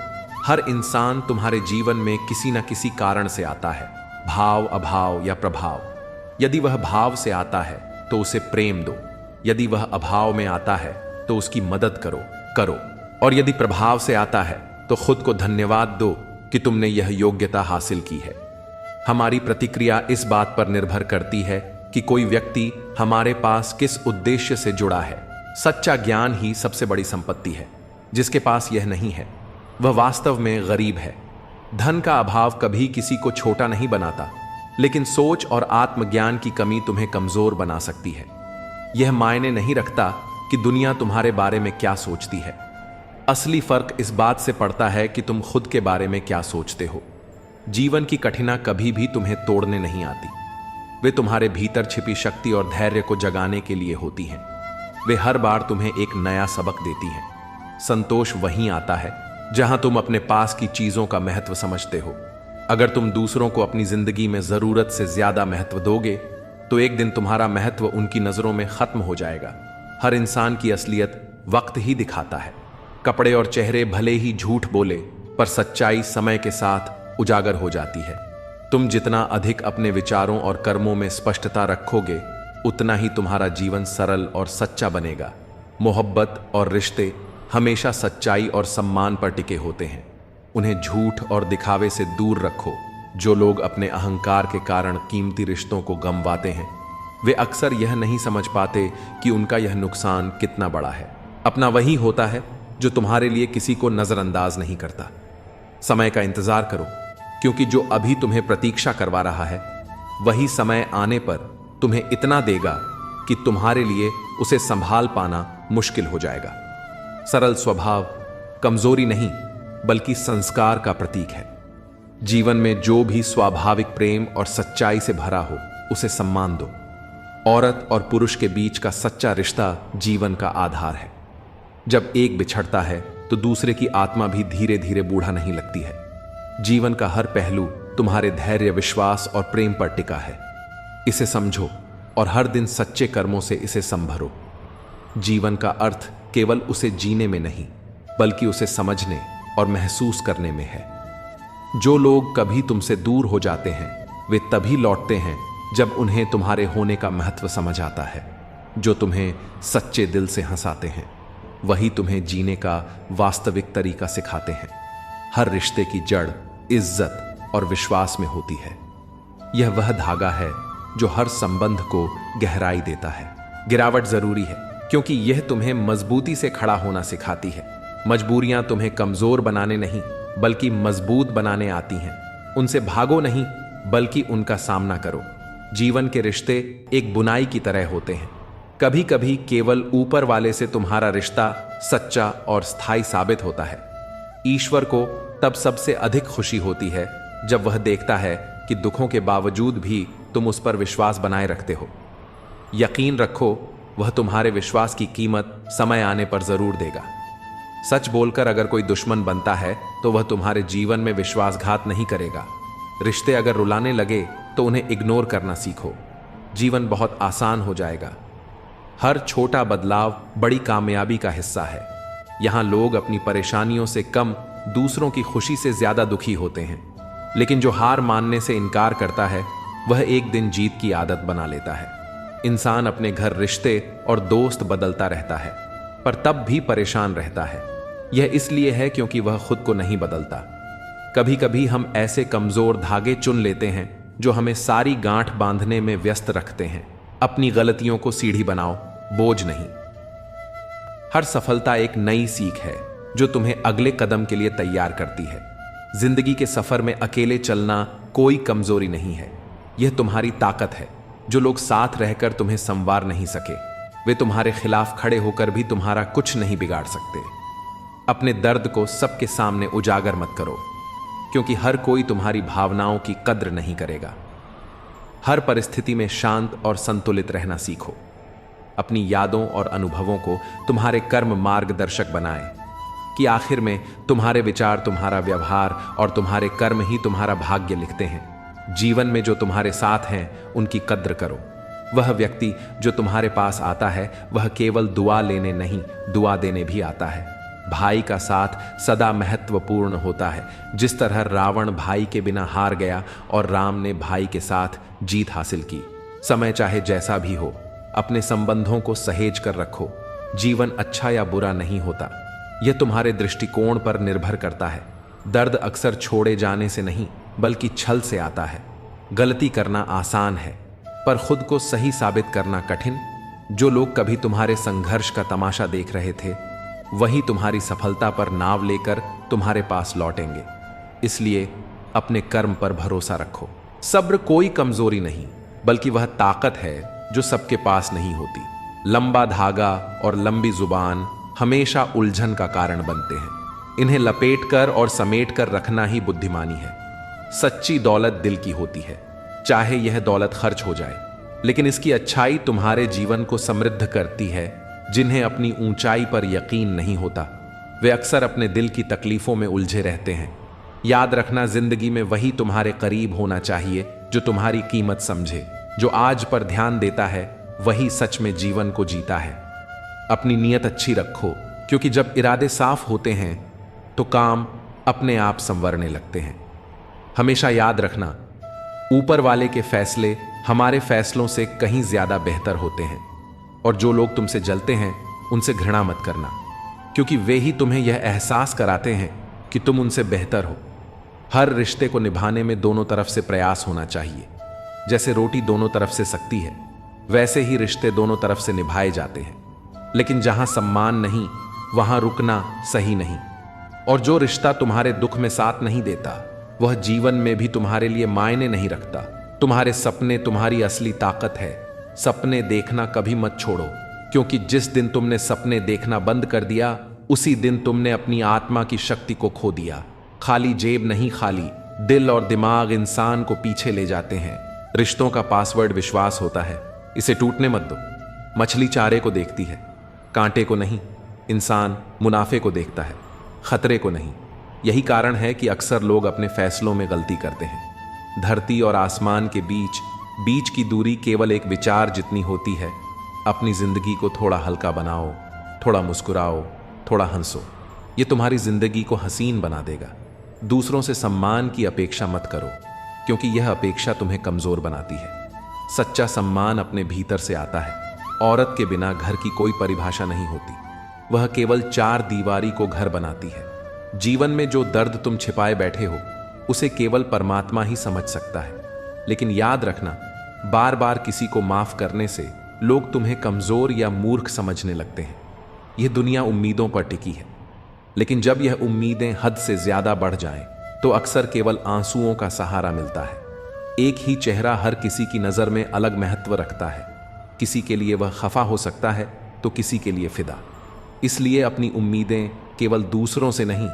हर इंसान तुम्हारे जीवन में किसी न किसी कारण से आता है, भाव, अभाव या प्रभाव। यदि वह भाव से आता है तो उसे प्रेम दो। यदि वह अभाव में आता है तो उसकी मदद करो। और यदि प्रभाव से आता है तो खुद को धन्यवाद दो कि तुमने यह योग्यता हासिल की है। हमारी प्रतिक्रिया इस बात पर निर्भर करती है कि कोई व्यक्ति हमारे पास किस उद्देश्य से जुड़ा है। सच्चा ज्ञान ही सबसे बड़ी संपत्ति है। जिसके पास यह नहीं है वह वास्तव में गरीब है। धन का अभाव कभी किसी को छोटा नहीं बनाता, लेकिन सोच और आत्मज्ञान की कमी तुम्हें कमजोर बना सकती है। यह मायने नहीं रखता कि दुनिया तुम्हारे बारे में क्या सोचती है। असली फर्क इस बात से पड़ता है कि तुम खुद के बारे में क्या सोचते हो। जीवन की कठिनाई कभी भी तुम्हें तोड़ने नहीं आती। वे तुम्हारे भीतर छिपी शक्ति और धैर्य को जगाने के लिए होती हैं। वे हर बार तुम्हें एक नया सबक देती हैं। संतोष वहीं आता है जहां तुम अपने पास की चीजों का महत्व समझते हो। अगर तुम दूसरों को अपनी जिंदगी में जरूरत से ज्यादा महत्व दोगे तो एक दिन तुम्हारा महत्व उनकी नजरों में खत्म हो जाएगा। हर इंसान की असलियत वक्त ही दिखाता है। कपड़े और चेहरे भले ही झूठ बोले, पर सच्चाई समय के साथ उजागर हो जाती है। तुम जितना अधिक अपने विचारों और कर्मों में स्पष्टता रखोगे उतना ही तुम्हारा जीवन सरल और सच्चा बनेगा। मोहब्बत और रिश्ते हमेशा सच्चाई और सम्मान पर टिके होते हैं। उन्हें झूठ और दिखावे से दूर रखो। जो लोग अपने अहंकार के कारण कीमती रिश्तों को गंवाते हैं, वे अक्सर यह नहीं समझ पाते कि उनका यह नुकसान कितना बड़ा है। अपना वही होता है जो तुम्हारे लिए किसी को नजरअंदाज नहीं करता। समय का इंतजार करो, क्योंकि जो अभी तुम्हें प्रतीक्षा करवा रहा है, वही समय आने पर तुम्हें इतना देगा कि तुम्हारे लिए उसे संभाल पाना मुश्किल हो जाएगा। सरल स्वभाव कमजोरी नहीं, बल्कि संस्कार का प्रतीक है। जीवन में जो भी स्वाभाविक प्रेम और सच्चाई से भरा हो, उसे सम्मान दो। औरत और पुरुष के बीच का सच्चा रिश्ता जीवन का आधार है। जब एक बिछड़ता है तो दूसरे की आत्मा भी धीरे धीरे बूढ़ा नहीं लगती है। जीवन का हर पहलू तुम्हारे धैर्य, विश्वास और प्रेम पर टिका है। इसे समझो और हर दिन सच्चे कर्मों से इसे संभरो। जीवन का अर्थ केवल उसे जीने में नहीं, बल्कि उसे समझने और महसूस करने में है। जो लोग कभी तुमसे दूर हो जाते हैं, वे तभी लौटते हैं जब उन्हें तुम्हारे होने का महत्व समझ आता है। जो तुम्हें सच्चे दिल से हंसाते हैं, वही तुम्हें जीने का वास्तविक तरीका सिखाते हैं। हर रिश्ते की जड़ इज्जत और विश्वास में होती है। यह वह धागा है जो हर संबंध को गहराई देता है। गिरावट जरूरी है, क्योंकि यह तुम्हें मजबूती से खड़ा होना सिखाती है। मजबूरियां तुम्हें कमजोर बनाने नहीं, बल्कि मजबूत बनाने आती हैं। उनसे भागो नहीं, बल्कि उनका सामना करो। जीवन के रिश्ते एक बुनाई की तरह होते हैं। कभी कभी केवल ऊपर वाले से तुम्हारा रिश्ता सच्चा और स्थायी साबित होता है। ईश्वर को तब सबसे अधिक खुशी होती है जब वह देखता है कि दुखों के बावजूद भी तुम उस पर विश्वास बनाए रखते हो। यकीन रखो, वह तुम्हारे विश्वास की कीमत समय आने पर जरूर देगा। सच बोलकर अगर कोई दुश्मन बनता है तो वह तुम्हारे जीवन में विश्वासघात नहीं करेगा। रिश्ते अगर रुलाने लगे तो उन्हें इग्नोर करना सीखो। जीवन बहुत आसान हो जाएगा। हर छोटा बदलाव बड़ी कामयाबी का हिस्सा है। यहां लोग अपनी परेशानियों से कम दूसरों की खुशी से ज्यादा दुखी होते हैं। लेकिन जो हार मानने से इनकार करता है, वह एक दिन जीत की आदत बना लेता है। इंसान अपने घर, रिश्ते और दोस्त बदलता रहता है, पर तब भी परेशान रहता है। यह इसलिए है क्योंकि वह खुद को नहीं बदलता। कभी कभी हम ऐसे कमजोर धागे चुन लेते हैं जो हमें सारी गांठ बांधने में व्यस्त रखते हैं। अपनी गलतियों को सीढ़ी बनाओ, बोझ नहीं। हर सफलता एक नई सीख है जो तुम्हें अगले कदम के लिए तैयार करती है। जिंदगी के सफर में अकेले चलना कोई कमजोरी नहीं है, यह तुम्हारी ताकत है। जो लोग साथ रहकर तुम्हें संवार नहीं सके, वे तुम्हारे खिलाफ खड़े होकर भी तुम्हारा कुछ नहीं बिगाड़ सकते। अपने दर्द को सबके सामने उजागर मत करो, क्योंकि हर कोई तुम्हारी भावनाओं की कद्र नहीं करेगा। हर परिस्थिति में शांत और संतुलित रहना सीखो। अपनी यादों और अनुभवों को तुम्हारे कर्म मार्गदर्शक बनाएं, कि आखिर में तुम्हारे विचार, तुम्हारा व्यवहार और तुम्हारे कर्म ही तुम्हारा भाग्य लिखते हैं। जीवन में जो तुम्हारे साथ हैं, उनकी कद्र करो। वह व्यक्ति जो तुम्हारे पास आता है, वह केवल दुआ लेने नहीं, दुआ देने भी आता है। भाई का साथ सदा महत्वपूर्ण होता है। जिस तरह रावण भाई के बिना हार गया और राम ने भाई के साथ जीत हासिल की। समय चाहे जैसा भी हो, अपने संबंधों को सहेज कर रखो। जीवन अच्छा या बुरा नहीं होता, यह तुम्हारे दृष्टिकोण पर निर्भर करता है। दर्द अक्सर छोड़े जाने से नहीं, बल्कि छल से आता है। गलती करना आसान है, पर खुद को सही साबित करना कठिन। जो लोग कभी तुम्हारे संघर्ष का तमाशा देख रहे थे, वही तुम्हारी सफलता पर नाव लेकर तुम्हारे पास लौटेंगे। इसलिए अपने कर्म पर भरोसा रखो। सब्र कोई कमजोरी नहीं, बल्कि वह ताकत है जो सबके पास नहीं होती। लंबा धागा और लंबी जुबान हमेशा उलझन का कारण बनते हैं। इन्हें लपेटकर और समेटकर रखना ही बुद्धिमानी है। सच्ची दौलत दिल की होती है, चाहे यह दौलत खर्च हो जाए, लेकिन इसकी अच्छाई तुम्हारे जीवन को समृद्ध करती है। जिन्हें अपनी ऊंचाई पर यकीन नहीं होता, वे अक्सर अपने दिल की तकलीफों में उलझे रहते हैं। याद रखना, जिंदगी में वही तुम्हारे करीब होना चाहिए जो तुम्हारी कीमत समझे। जो आज पर ध्यान देता है, वही सच में जीवन को जीता है। अपनी नीयत अच्छी रखो, क्योंकि जब इरादे साफ होते हैं तो काम अपने आप संवरने लगते हैं। हमेशा याद रखना, ऊपर वाले के फैसले हमारे फैसलों से कहीं ज्यादा बेहतर होते हैं। और जो लोग तुमसे जलते हैं, उनसे घृणा मत करना। क्योंकि वे ही तुम्हें यह एहसास कराते हैं कि तुम उनसे बेहतर हो। हर रिश्ते को निभाने में दोनों तरफ से प्रयास होना चाहिए। जैसे रोटी दोनों तरफ से सकती है, वैसे ही रिश्ते दोनों तरफ से निभाए जाते हैं। लेकिन जहां सम्मान नहीं, वहां रुकना सही नहीं। और जो रिश्ता तुम्हारे दुख में साथ नहीं देता, वह जीवन में भी तुम्हारे लिए मायने नहीं रखता। तुम्हारे सपने तुम्हारी असली ताकत है। सपने देखना कभी मत छोड़ो, क्योंकि जिस दिन तुमने सपने देखना बंद कर दिया, उसी दिन तुमने अपनी आत्मा की शक्ति को खो दिया। खाली जेब नहीं, खाली दिल और दिमाग इंसान को पीछे ले जाते हैं। रिश्तों का पासवर्ड विश्वास होता है, इसे टूटने मत दो। मछली चारे को देखती है, कांटे को नहीं। इंसान मुनाफे को देखता है, खतरे को नहीं। यही कारण है कि अक्सर लोग अपने फैसलों में गलती करते हैं। धरती और आसमान के बीच की दूरी केवल एक विचार जितनी होती है। अपनी जिंदगी को थोड़ा हल्का बनाओ, थोड़ा मुस्कुराओ, थोड़ा हंसो। ये तुम्हारी जिंदगी को हसीन बना देगा। दूसरों से सम्मान की अपेक्षा मत करो, क्योंकि यह अपेक्षा तुम्हें कमजोर बनाती है। सच्चा सम्मान अपने भीतर से आता है। औरत के बिना घर की कोई परिभाषा नहीं होती। वह केवल चार दीवारी को घर बनाती है। जीवन में जो दर्द तुम छिपाए बैठे हो, उसे केवल परमात्मा ही समझ सकता है। लेकिन याद रखना, बार बार किसी को माफ करने से लोग तुम्हें कमजोर या मूर्ख समझने लगते हैं। यह दुनिया उम्मीदों पर टिकी है, लेकिन जब यह उम्मीदें हद से ज्यादा बढ़ जाएं, तो अक्सर केवल आंसुओं का सहारा मिलता है। एक ही चेहरा हर किसी की नजर में अलग महत्व रखता है। किसी के लिए वह खफा हो सकता है, तो किसी के लिए फिदा। इसलिए अपनी उम्मीदें केवल दूसरों से नहीं,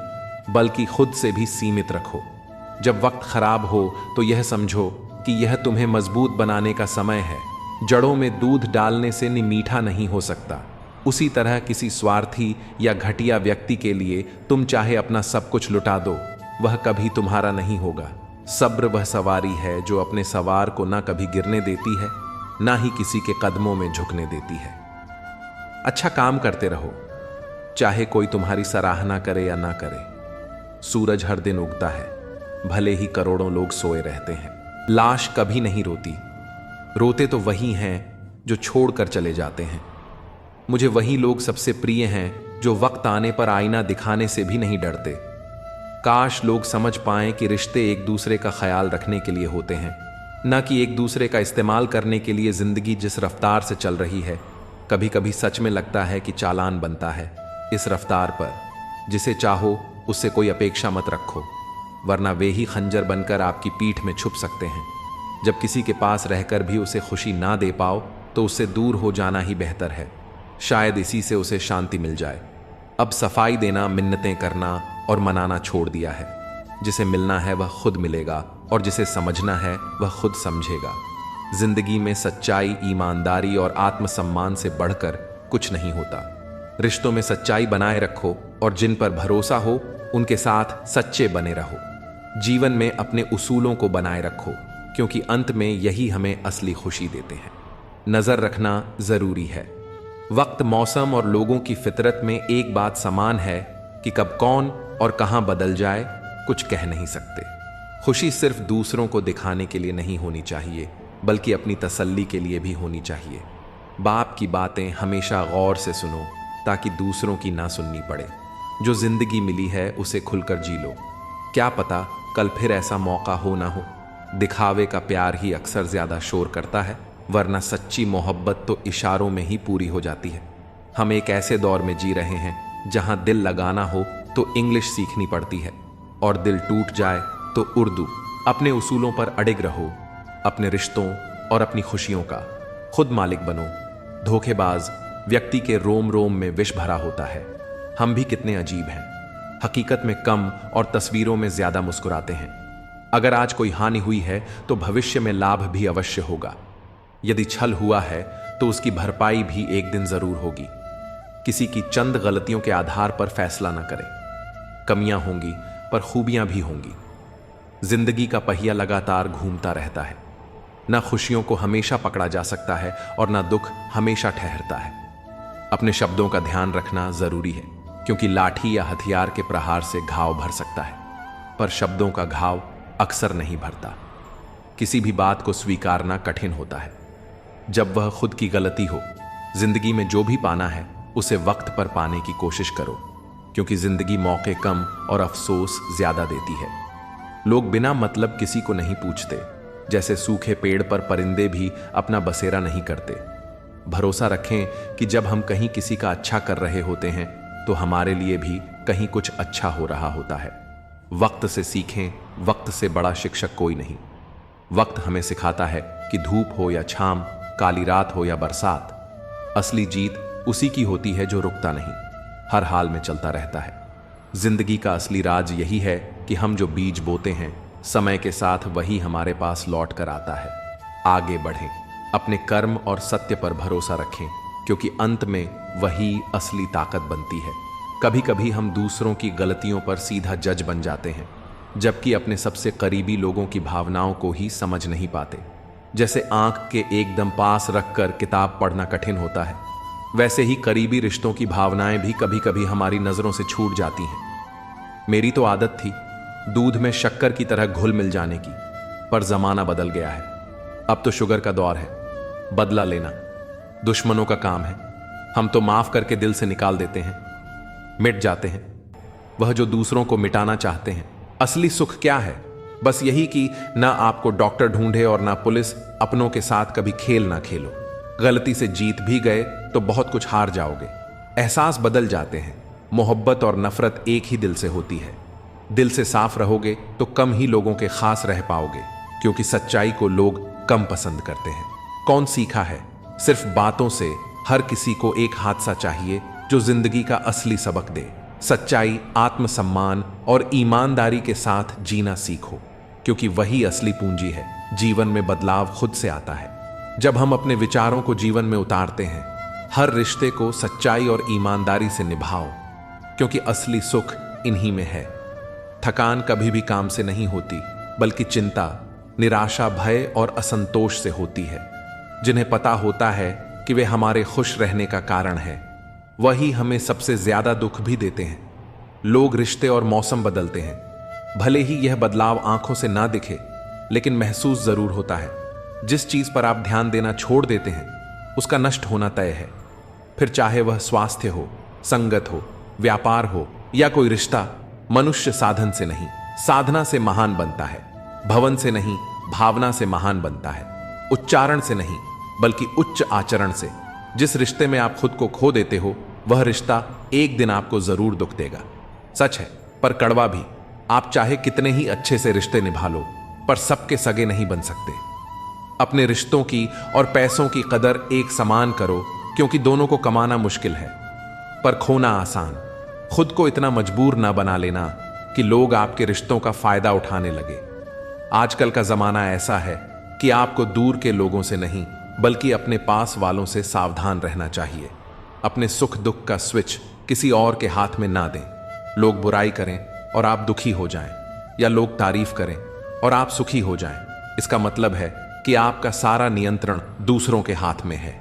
बल्कि खुद से भी सीमित रखो। जब वक्त खराब हो, तो यह समझो कि यह तुम्हें मजबूत बनाने का समय है। जड़ों में दूध डालने से मीठा नहीं हो सकता। उसी तरह किसी स्वार्थी या घटिया व्यक्ति के लिए तुम चाहे अपना सब कुछ लुटा दो, वह कभी तुम्हारा नहीं होगा। सब्र वह सवारी है जो अपने सवार को ना कभी गिरने देती है, ना ही किसी के कदमों में झुकने देती है। अच्छा काम करते रहो, चाहे कोई तुम्हारी सराहना करे या ना करे। सूरज हर दिन उगता है, भले ही करोड़ों लोग सोए रहते हैं। लाश कभी नहीं रोती। रोते तो वही हैं जो छोड़कर चले जाते हैं। मुझे वही लोग सबसे प्रिय हैं जो वक्त आने पर आईना दिखाने से भी नहीं डरते। काश लोग समझ पाएं कि रिश्ते एक दूसरे का ख्याल रखने के लिए होते हैं, न कि एक दूसरे का इस्तेमाल करने के लिए। जिंदगी जिस रफ्तार से चल रही है, कभी कभी सच में लगता है कि चालान बनता है। इस रफ्तार पर जिसे चाहो उससे कोई अपेक्षा मत रखो, वरना वे ही खंजर बनकर आपकी पीठ में छुप सकते हैं। जब किसी के पास रहकर भी उसे खुशी ना दे पाओ, तो उससे दूर हो जाना ही बेहतर है। शायद इसी से उसे शांति मिल जाए। अब सफाई देना, मिन्नतें करना और मनाना छोड़ दिया है। जिसे मिलना है वह खुद मिलेगा, और जिसे समझना है वह खुद समझेगा। जिंदगी में सच्चाई, ईमानदारी और आत्मसम्मान से बढ़कर कुछ नहीं होता। रिश्तों में सच्चाई बनाए रखो, और जिन पर भरोसा हो उनके साथ सच्चे बने रहो। जीवन में अपने उसूलों को बनाए रखो, क्योंकि अंत में यही हमें असली खुशी देते हैं। नजर रखना जरूरी है। वक्त, मौसम और लोगों की फितरत में एक बात समान है कि कब कौन और कहां बदल जाए, कुछ कह नहीं सकते। खुशी सिर्फ दूसरों को दिखाने के लिए नहीं होनी चाहिए, बल्कि अपनी तसल्ली के लिए भी होनी चाहिए। बाप की बातें हमेशा गौर से सुनो, ताकि दूसरों की ना सुननी पड़े। जो जिंदगी मिली है उसे खुलकर जी लो। क्या पता कल फिर ऐसा मौका हो ना हो। दिखावे का प्यार ही अक्सर ज्यादा शोर करता है, वरना सच्ची मोहब्बत तो इशारों में ही पूरी हो जाती है। हम एक ऐसे दौर में जी रहे हैं जहां दिल लगाना हो तो इंग्लिश सीखनी पड़ती है, और दिल टूट जाए तो उर्दू। अपने उसूलों पर अडिग रहो। अपने रिश्तों और अपनी खुशियों का खुद मालिक बनो। धोखेबाज व्यक्ति के रोम रोम में विष भरा होता है। हम भी कितने अजीब हैं, हकीकत में कम और तस्वीरों में ज्यादा मुस्कुराते हैं। अगर आज कोई हानि हुई है तो भविष्य में लाभ भी अवश्य होगा। यदि छल हुआ है तो उसकी भरपाई भी एक दिन जरूर होगी। किसी की चंद गलतियों के आधार पर फैसला न करें। कमियां होंगी पर खूबियां भी होंगी। जिंदगी का पहिया लगातार घूमता रहता है। ना खुशियों को हमेशा पकड़ा जा सकता है, और ना दुख हमेशा ठहरता है। अपने शब्दों का ध्यान रखना जरूरी है, क्योंकि लाठी या हथियार के प्रहार से घाव भर सकता है, पर शब्दों का घाव अक्सर नहीं भरता। किसी भी बात को स्वीकारना कठिन होता है जब वह खुद की गलती हो। जिंदगी में जो भी पाना है उसे वक्त पर पाने की कोशिश करो, क्योंकि जिंदगी मौके कम और अफसोस ज्यादा देती है। लोग बिना मतलब किसी को नहीं पूछते, जैसे सूखे पेड़ पर परिंदे भी अपना बसेरा नहीं करते। भरोसा रखें कि जब हम कहीं किसी का अच्छा कर रहे होते हैं तो हमारे लिए भी कहीं कुछ अच्छा हो रहा होता है। वक्त से सीखें, वक्त से बड़ा शिक्षक कोई नहीं। वक्त हमें सिखाता है कि धूप हो या छाम, काली रात हो या बरसात, असली जीत उसी की होती है जो रुकता नहीं, हर हाल में चलता रहता है। जिंदगी का असली राज यही है कि हम जो बीज बोते हैं, समय के साथ वही हमारे पास लौट कर आता है। आगे बढ़ें, अपने कर्म और सत्य पर भरोसा रखें, क्योंकि अंत में वही असली ताकत बनती है। कभी कभी हम दूसरों की गलतियों पर सीधा जज बन जाते हैं, जबकि अपने सबसे करीबी लोगों की भावनाओं को ही समझ नहीं पाते। जैसे आंख के एकदम पास रखकर किताब पढ़ना कठिन होता है, वैसे ही करीबी रिश्तों की भावनाएं भी कभी कभी हमारी नजरों से छूट जाती हैं। मेरी तो आदत थी दूध में शक्कर की तरह घुल मिल जाने की, पर जमाना बदल गया है। अब तो शुगर का दौर है। बदला लेना दुश्मनों का काम है। हम तो माफ करके दिल से निकाल देते हैं, मिट जाते हैं। वह जो दूसरों को मिटाना चाहते हैं। असली सुख क्या है? बस यही कि ना आपको डॉक्टर ढूंढे और ना पुलिस। अपनों के साथ कभी खेल ना खेलो। गलती से जीत भी गए तो बहुत कुछ हार जाओगे। एहसास बदल जाते हैं। मोहब्बत और नफरत एक ही दिल से होती है। दिल से साफ रहोगे तो कम ही लोगों के खास रह पाओगे, क्योंकि सच्चाई को लोग कम पसंद करते हैं। कौन सीखा है? सिर्फ बातों से। हर किसी को एक हादसा चाहिए जो जिंदगी का असली सबक दे। सच्चाई, आत्मसम्मान और ईमानदारी के साथ जीना सीखो, क्योंकि वही असली पूंजी है। जीवन में बदलाव खुद से आता है जब हम अपने विचारों को जीवन में उतारते हैं। हर रिश्ते को सच्चाई और ईमानदारी से निभाओ, क्योंकि असली सुख इन्हीं में है। थकान कभी भी काम से नहीं होती, बल्कि चिंता, निराशा, भय और असंतोष से होती है। जिन्हें पता होता है कि वे हमारे खुश रहने का कारण है, वही हमें सबसे ज्यादा दुख भी देते हैं। लोग, रिश्ते और मौसम बदलते हैं। भले ही यह बदलाव आंखों से ना दिखे, लेकिन महसूस जरूर होता है। जिस चीज पर आप ध्यान देना छोड़ देते हैं, उसका नष्ट होना तय है। फिर चाहे वह स्वास्थ्य हो, संगत हो, व्यापार हो या कोई रिश्ता। मनुष्य साधन से नहीं, साधना से महान बनता है। भवन से नहीं, भावना से महान बनता है। उच्चारण से नहीं, बल्कि उच्च आचरण से। जिस रिश्ते में आप खुद को खो देते हो, वह रिश्ता एक दिन आपको जरूर दुख देगा। सच है, पर कड़वा भी। आप चाहे कितने ही अच्छे से रिश्ते निभा लो, पर सबके सगे नहीं बन सकते। अपने रिश्तों की और पैसों की कदर एक समान करो, क्योंकि दोनों को कमाना मुश्किल है, पर खोना आसान। खुद को इतना मजबूर ना बना लेना कि लोग आपके रिश्तों का फायदा उठाने लगे। आजकल का जमाना ऐसा है कि आपको दूर के लोगों से नहीं, बल्कि अपने पास वालों से सावधान रहना चाहिए। अपने सुख दुख का स्विच किसी और के हाथ में ना दें। लोग बुराई करें और आप दुखी हो जाएं, या लोग तारीफ करें और आप सुखी हो जाएं, इसका मतलब है कि आपका सारा नियंत्रण दूसरों के हाथ में है।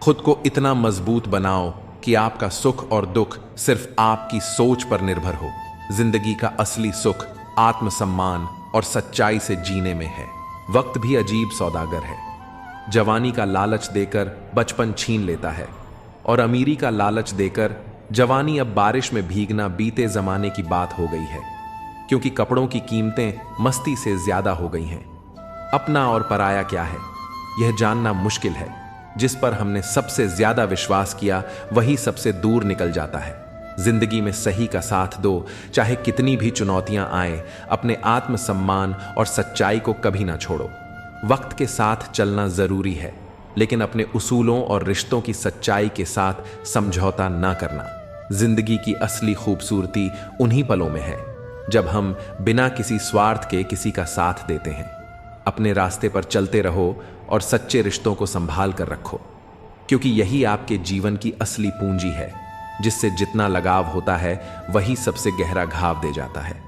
खुद को इतना मजबूत बनाओ कि आपका सुख और दुख सिर्फ आपकी सोच पर निर्भर हो। जिंदगी का असली सुख आत्मसम्मान और सच्चाई से जीने में है। वक्त भी अजीब सौदागर है। जवानी का लालच देकर बचपन छीन लेता है, और अमीरी का लालच देकर जवानी अब बारिश में भीगना बीते जमाने की बात हो गई है, क्योंकि कपड़ों की कीमतें मस्ती से ज्यादा हो गई हैं। अपना और पराया क्या है, यह जानना मुश्किल है। जिस पर हमने सबसे ज्यादा विश्वास किया, वही सबसे दूर निकल जाता है। जिंदगी में सही का साथ दो, चाहे कितनी भी चुनौतियां आए। अपने आत्मसम्मान और सच्चाई को कभी ना छोड़ो। वक्त के साथ चलना जरूरी है, लेकिन अपने उसूलों और रिश्तों की सच्चाई के साथ समझौता ना करना। जिंदगी की असली खूबसूरती उन्हीं पलों में है जब हम बिना किसी स्वार्थ के किसी का साथ देते हैं। अपने रास्ते पर चलते रहो और सच्चे रिश्तों को संभाल कर रखो, क्योंकि यही आपके जीवन की असली पूंजी है। जिससे जितना लगाव होता है, वही सबसे गहरा घाव दे जाता है।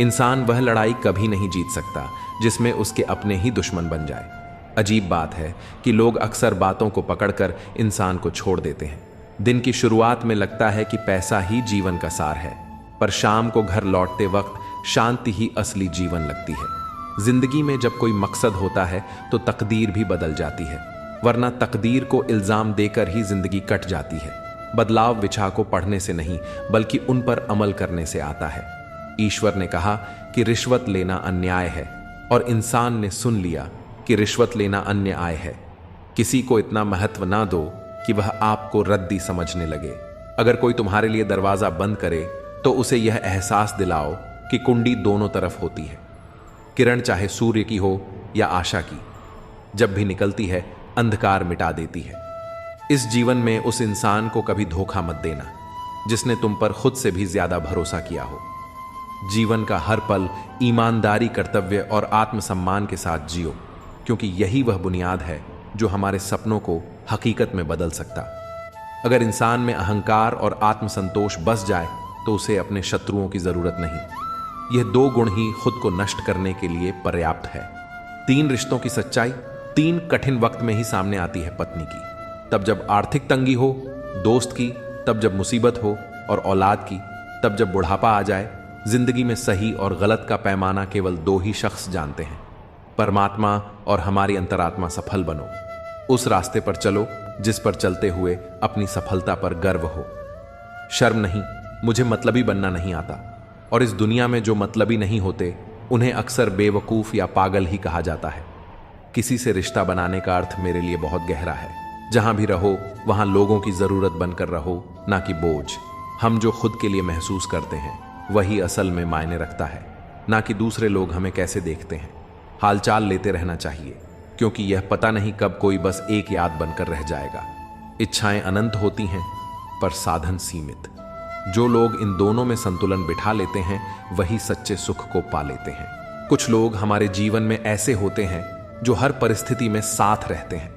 इंसान वह लड़ाई कभी नहीं जीत सकता जिसमें उसके अपने ही दुश्मन बन जाए। अजीब बात है कि लोग अक्सर बातों को पकड़कर इंसान को छोड़ देते हैं। दिन की शुरुआत में लगता है कि पैसा ही जीवन का सार है, पर शाम को घर लौटते वक्त शांति ही असली जीवन लगती है। जिंदगी में जब कोई मकसद होता है तो तकदीर भी बदल जाती है, वरना तकदीर को इल्जाम देकर ही जिंदगी कट जाती है। बदलाव विचार को पढ़ने से नहीं बल्कि उन पर अमल करने से आता है। ईश्वर ने कहा कि रिश्वत लेना अन्याय है और इंसान ने सुन लिया कि रिश्वत लेना अन्याय है। किसी को इतना महत्व ना दो कि वह आपको रद्दी समझने लगे। अगर कोई तुम्हारे लिए दरवाजा बंद करे तो उसे यह एहसास दिलाओ कि कुंडी दोनों तरफ होती है। किरण चाहे सूर्य की हो या आशा की, जब भी निकलती है अंधकार मिटा देती है। इस जीवन में उस इंसान को कभी धोखा मत देना जिसने तुम पर खुद से भी ज्यादा भरोसा किया हो। जीवन का हर पल ईमानदारी, कर्तव्य और आत्मसम्मान के साथ जियो, क्योंकि यही वह बुनियाद है जो हमारे सपनों को हकीकत में बदल सकता। अगर इंसान में अहंकार और आत्मसंतोष बस जाए तो उसे अपने शत्रुओं की जरूरत नहीं। यह 2 गुण ही खुद को नष्ट करने के लिए पर्याप्त है। 3 रिश्तों की सच्चाई 3 कठिन वक्त में ही सामने आती है। पत्नी की तब जब आर्थिक तंगी हो, दोस्त की तब जब मुसीबत हो, और औलाद की तब जब बुढ़ापा आ जाए। जिंदगी में सही और गलत का पैमाना केवल 2 ही शख्स जानते हैं, परमात्मा और हमारी अंतरात्मा। सफल बनो, उस रास्ते पर चलो जिस पर चलते हुए अपनी सफलता पर गर्व हो। शर्म नहीं, मुझे मतलबी बनना नहीं आता, और इस दुनिया में जो मतलबी नहीं होते उन्हें अक्सर बेवकूफ या पागल ही कहा जाता है। किसी से रिश्ता बनाने का अर्थ मेरे लिए बहुत गहरा है। जहां भी रहो वहां लोगों की जरूरत बनकर रहो, ना कि बोझ। हम जो खुद के लिए महसूस करते हैं वही असल में मायने रखता है, ना कि दूसरे लोग हमें कैसे देखते हैं। हालचाल लेते रहना चाहिए, क्योंकि यह पता नहीं कब कोई बस एक याद बनकर रह जाएगा। इच्छाएं अनंत होती हैं पर साधन सीमित। जो लोग इन दोनों में संतुलन बिठा लेते हैं वही सच्चे सुख को पा लेते हैं। कुछ लोग हमारे जीवन में ऐसे होते हैं जो हर परिस्थिति में साथ रहते हैं।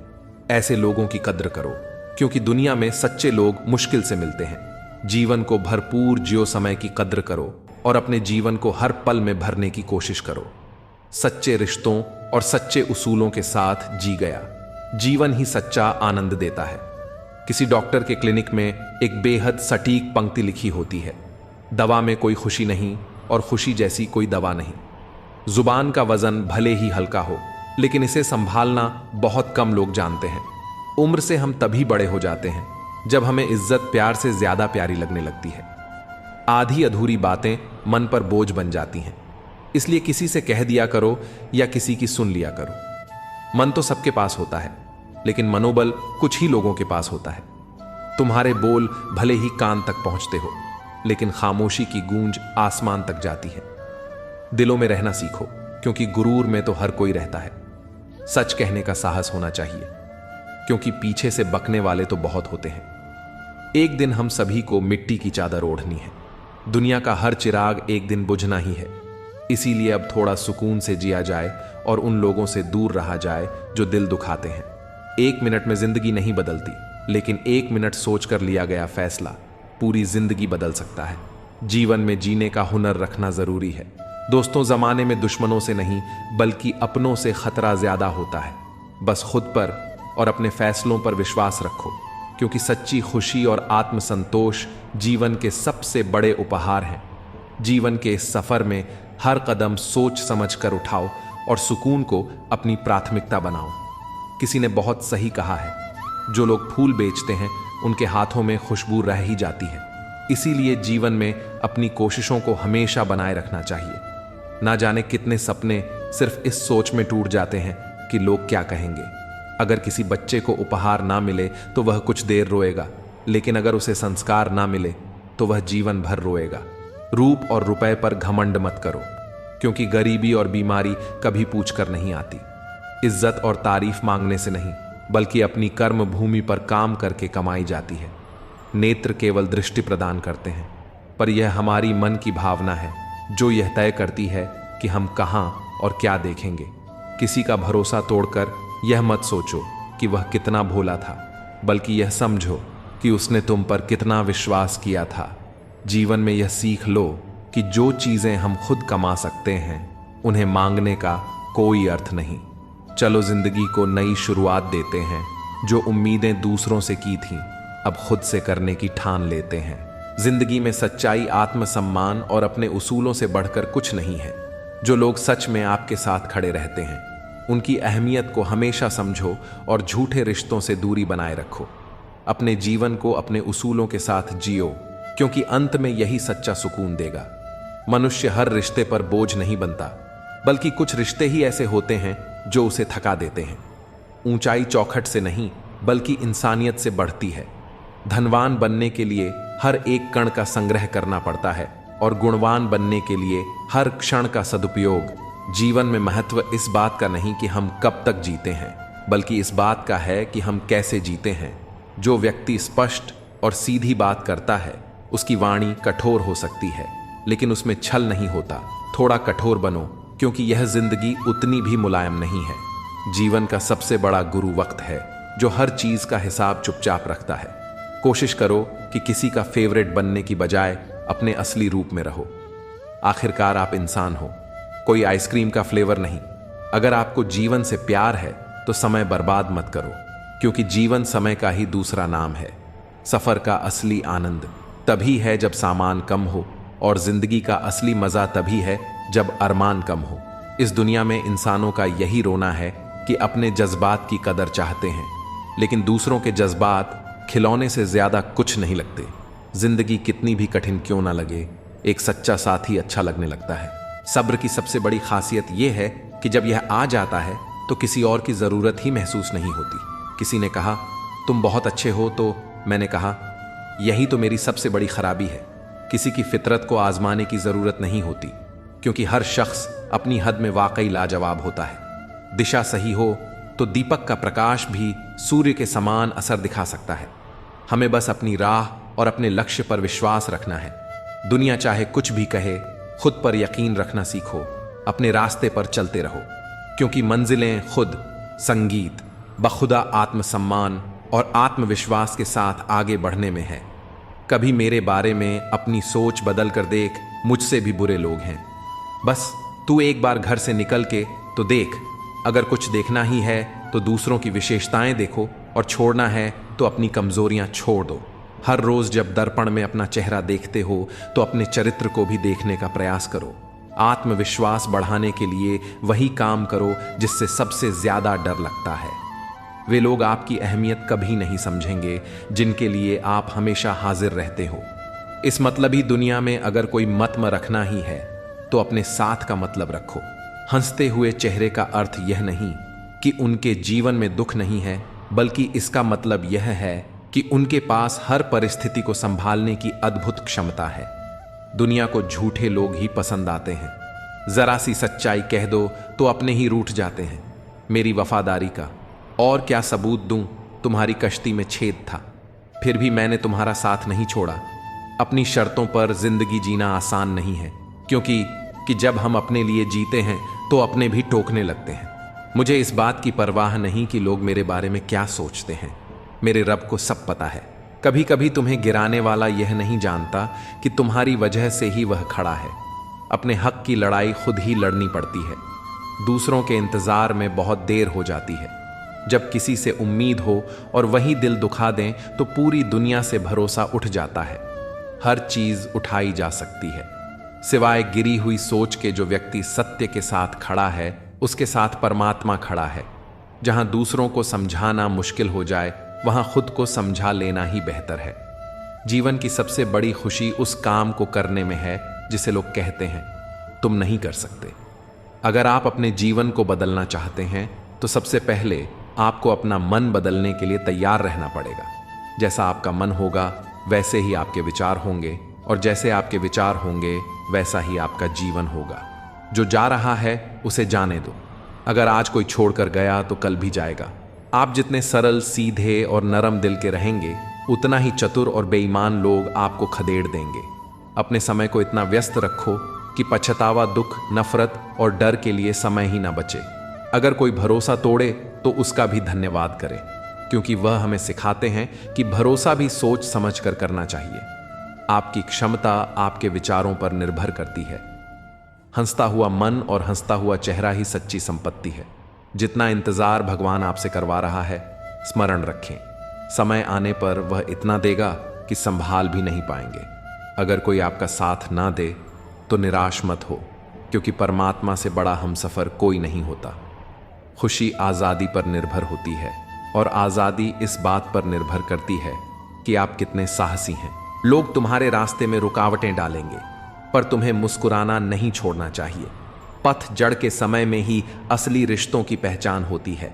ऐसे लोगों की कद्र करो, क्योंकि दुनिया में सच्चे लोग मुश्किल से मिलते हैं। जीवन को भरपूर जियो, समय की कद्र करो और अपने जीवन को हर पल में भरने की कोशिश करो। सच्चे रिश्तों और सच्चे उसूलों के साथ जी गया जीवन ही सच्चा आनंद देता है। किसी डॉक्टर के क्लिनिक में एक बेहद सटीक पंक्ति लिखी होती है, दवा में कोई खुशी नहीं और खुशी जैसी कोई दवा नहीं। जुबान का वजन भले ही हल्का हो, लेकिन इसे संभालना बहुत कम लोग जानते हैं। उम्र से हम तभी बड़े हो जाते हैं जब हमें इज्जत प्यार से ज्यादा प्यारी लगने लगती है। आधी अधूरी बातें मन पर बोझ बन जाती हैं, इसलिए किसी से कह दिया करो या किसी की सुन लिया करो। मन तो सबके पास होता है, लेकिन मनोबल कुछ ही लोगों के पास होता है। तुम्हारे बोल भले ही कान तक पहुंचते हो, लेकिन खामोशी की गूंज आसमान तक जाती है। दिलों में रहना सीखो, क्योंकि गुरूर में तो हर कोई रहता है। सच कहने का साहस होना चाहिए, क्योंकि पीछे से बकने वाले तो बहुत होते हैं। एक दिन हम सभी को मिट्टी की चादर ओढ़नी है। दुनिया का हर चिराग एक दिन बुझना ही है। इसीलिए अब थोड़ा सुकून से जिया जाए और उन लोगों से दूर रहा जाए जो दिल दुखाते हैं। 1 मिनट में जिंदगी नहीं बदलती, लेकिन 1 मिनट सोचकर लिया गया फैसला पूरी जिंदगी बदल सकता है। जीवन में जीने का हुनर रखना जरूरी है। दोस्तों, जमाने में दुश्मनों से नहीं बल्कि अपनों से खतरा ज्यादा होता है। बस खुद पर और अपने फैसलों पर विश्वास रखो, क्योंकि सच्ची खुशी और आत्मसंतोष जीवन के सबसे बड़े उपहार हैं। जीवन के इस सफर में हर कदम सोच समझ कर उठाओ और सुकून को अपनी प्राथमिकता बनाओ। किसी ने बहुत सही कहा है, जो लोग फूल बेचते हैं उनके हाथों में खुशबू रह ही जाती है। इसीलिए जीवन में अपनी कोशिशों को हमेशा बनाए रखना चाहिए। ना जाने कितने सपने सिर्फ इस सोच में टूट जाते हैं कि लोग क्या कहेंगे। अगर किसी बच्चे को उपहार ना मिले तो वह कुछ देर रोएगा, लेकिन अगर उसे संस्कार ना मिले तो वह जीवन भर रोएगा। रूप और रुपए पर घमंड मत करो, क्योंकि गरीबी और बीमारी कभी पूछ कर नहीं आती। इज्जत और तारीफ मांगने से नहीं, बल्कि अपनी कर्म भूमि पर काम करके कमाई जाती है। नेत्र केवल दृष्टि प्रदान करते हैं, पर यह हमारी मन की भावना है जो यह तय करती है कि हम कहां और क्या देखेंगे। किसी का भरोसा तोड़कर यह मत सोचो कि वह कितना भोला था, बल्कि यह समझो कि उसने तुम पर कितना विश्वास किया था। जीवन में यह सीख लो कि जो चीजें हम खुद कमा सकते हैं उन्हें मांगने का कोई अर्थ नहीं। चलो जिंदगी को नई शुरुआत देते हैं। जो उम्मीदें दूसरों से की थीं अब खुद से करने की ठान लेते हैं। जिंदगी में सच्चाई, आत्मसम्मान और अपने उसूलों से बढ़कर कुछ नहीं है। जो लोग सच में आपके साथ खड़े रहते हैं उनकी अहमियत को हमेशा समझो और झूठे रिश्तों से दूरी बनाए रखो। अपने जीवन को अपने उसूलों के साथ जियो, क्योंकि अंत में यही सच्चा सुकून देगा। मनुष्य हर रिश्ते पर बोझ नहीं बनता, बल्कि कुछ रिश्ते ही ऐसे होते हैं जो उसे थका देते हैं। ऊंचाई चौखट से नहीं, बल्कि इंसानियत से बढ़ती है। धनवान बनने के लिए हर एक कण का संग्रह करना पड़ता है, और गुणवान बनने के लिए हर क्षण का सदुपयोग। जीवन में महत्व इस बात का नहीं कि हम कब तक जीते हैं, बल्कि इस बात का है कि हम कैसे जीते हैं। जो व्यक्ति स्पष्ट और सीधी बात करता है, उसकी वाणी कठोर हो सकती है, लेकिन उसमें छल नहीं होता। थोड़ा कठोर बनो, क्योंकि यह जिंदगी उतनी भी मुलायम नहीं है। जीवन का सबसे बड़ा गुरु वक्त है, जो हर चीज का हिसाब चुपचाप रखता है। कोशिश करो कि किसी का फेवरेट बनने की बजाय अपने असली रूप में रहो। आखिरकार आप इंसान हो, कोई आइसक्रीम का फ्लेवर नहीं। अगर आपको जीवन से प्यार है तो समय बर्बाद मत करो, क्योंकि जीवन समय का ही दूसरा नाम है। सफर का असली आनंद तभी है जब सामान कम हो, और जिंदगी का असली मजा तभी है जब अरमान कम हो। इस दुनिया में इंसानों का यही रोना है कि अपने जज्बात की कदर चाहते हैं, लेकिन दूसरों के जज्बात खिलौने से ज्यादा कुछ नहीं लगते। जिंदगी कितनी भी कठिन क्यों ना लगे, एक सच्चा साथी अच्छा लगने लगता है। सब्र की सबसे बड़ी खासियत यह है कि जब यह आ जाता है तो किसी और की जरूरत ही महसूस नहीं होती। किसी ने कहा तुम बहुत अच्छे हो, तो मैंने कहा यही तो मेरी सबसे बड़ी खराबी है। किसी की फितरत को आजमाने की जरूरत नहीं होती, क्योंकि हर शख्स अपनी हद में वाकई लाजवाब होता है। दिशा सही हो तो दीपक का प्रकाश भी सूर्य के समान असर दिखा सकता है। हमें बस अपनी राह और अपने लक्ष्य पर विश्वास रखना है। दुनिया चाहे कुछ भी कहे, खुद पर यकीन रखना सीखो। अपने रास्ते पर चलते रहो, क्योंकि मंजिलें खुद संगीत बखुदा आत्मसम्मान और आत्मविश्वास के साथ आगे बढ़ने में है। कभी मेरे बारे में अपनी सोच बदल कर देख, मुझसे भी बुरे लोग हैं। बस तू एक बार घर से निकल के तो देख। अगर कुछ देखना ही है तो दूसरों की विशेषताएं देखो, और छोड़ना है तो अपनी कमजोरियां छोड़ दो। हर रोज जब दर्पण में अपना चेहरा देखते हो तो अपने चरित्र को भी देखने का प्रयास करो। आत्मविश्वास बढ़ाने के लिए वही काम करो जिससे सबसे ज्यादा डर लगता है। वे लोग आपकी अहमियत कभी नहीं समझेंगे जिनके लिए आप हमेशा हाजिर रहते हो। इस मतलबी दुनिया में अगर कोई मतम रखना ही है तो अपने साथ का मतलब रखो। हंसते हुए चेहरे का अर्थ यह नहीं कि उनके जीवन में दुख नहीं है, बल्कि इसका मतलब यह है कि उनके पास हर परिस्थिति को संभालने की अद्भुत क्षमता है। दुनिया को झूठे लोग ही पसंद आते हैं। जरा सी सच्चाई कह दो तो अपने ही रूठ जाते हैं। मेरी वफादारी का और क्या सबूत दूं? तुम्हारी कश्ती में छेद था, फिर भी मैंने तुम्हारा साथ नहीं छोड़ा। अपनी शर्तों पर जिंदगी जीना आसान नहीं है, क्योंकि जब हम अपने लिए जीते हैं तो अपने भी टोकने लगते हैं। मुझे इस बात की परवाह नहीं कि लोग मेरे बारे में क्या सोचते हैं। मेरे रब को सब पता है। कभी कभी तुम्हें गिराने वाला यह नहीं जानता कि तुम्हारी वजह से ही वह खड़ा है। अपने हक की लड़ाई खुद ही लड़नी पड़ती है। दूसरों के इंतजार में बहुत देर हो जाती है। जब किसी से उम्मीद हो और वही दिल दुखा दें तो पूरी दुनिया से भरोसा उठ जाता है। हर चीज उठाई जा सकती है, सिवाय गिरी हुई सोच के। जो व्यक्ति सत्य के साथ खड़ा है, उसके साथ परमात्मा खड़ा है। जहां दूसरों को समझाना मुश्किल हो जाए, वहां खुद को समझा लेना ही बेहतर है। जीवन की सबसे बड़ी खुशी उस काम को करने में है जिसे लोग कहते हैं तुम नहीं कर सकते। अगर आप अपने जीवन को बदलना चाहते हैं तो सबसे पहले आपको अपना मन बदलने के लिए तैयार रहना पड़ेगा। जैसा आपका मन होगा वैसे ही आपके विचार होंगे, और जैसे आपके विचार होंगे वैसा ही आपका जीवन होगा। जो जा रहा है उसे जाने दो। अगर आज कोई छोड़कर गया तो कल भी जाएगा। आप जितने सरल, सीधे और नरम दिल के रहेंगे, उतना ही चतुर और बेईमान लोग आपको खदेड़ देंगे। अपने समय को इतना व्यस्त रखो कि पछतावा, दुख, नफरत और डर के लिए समय ही ना बचे। अगर कोई भरोसा तोड़े तो उसका भी धन्यवाद करें, क्योंकि वह हमें सिखाते हैं कि भरोसा भी सोच समझ कर करना चाहिए। आपकी क्षमता आपके विचारों पर निर्भर करती है। हंसता हुआ मन और हंसता हुआ चेहरा ही सच्ची संपत्ति है। जितना इंतजार भगवान आपसे करवा रहा है, स्मरण रखें, समय आने पर वह इतना देगा कि संभाल भी नहीं पाएंगे। अगर कोई आपका साथ ना दे तो निराश मत हो, क्योंकि परमात्मा से बड़ा हमसफर कोई नहीं होता। खुशी आज़ादी पर निर्भर होती है, और आज़ादी इस बात पर निर्भर करती है कि आप कितने साहसी हैं। लोग तुम्हारे रास्ते में रुकावटें डालेंगे, पर तुम्हें मुस्कुराना नहीं छोड़ना चाहिए। पतझड़ के समय में ही असली रिश्तों की पहचान होती है,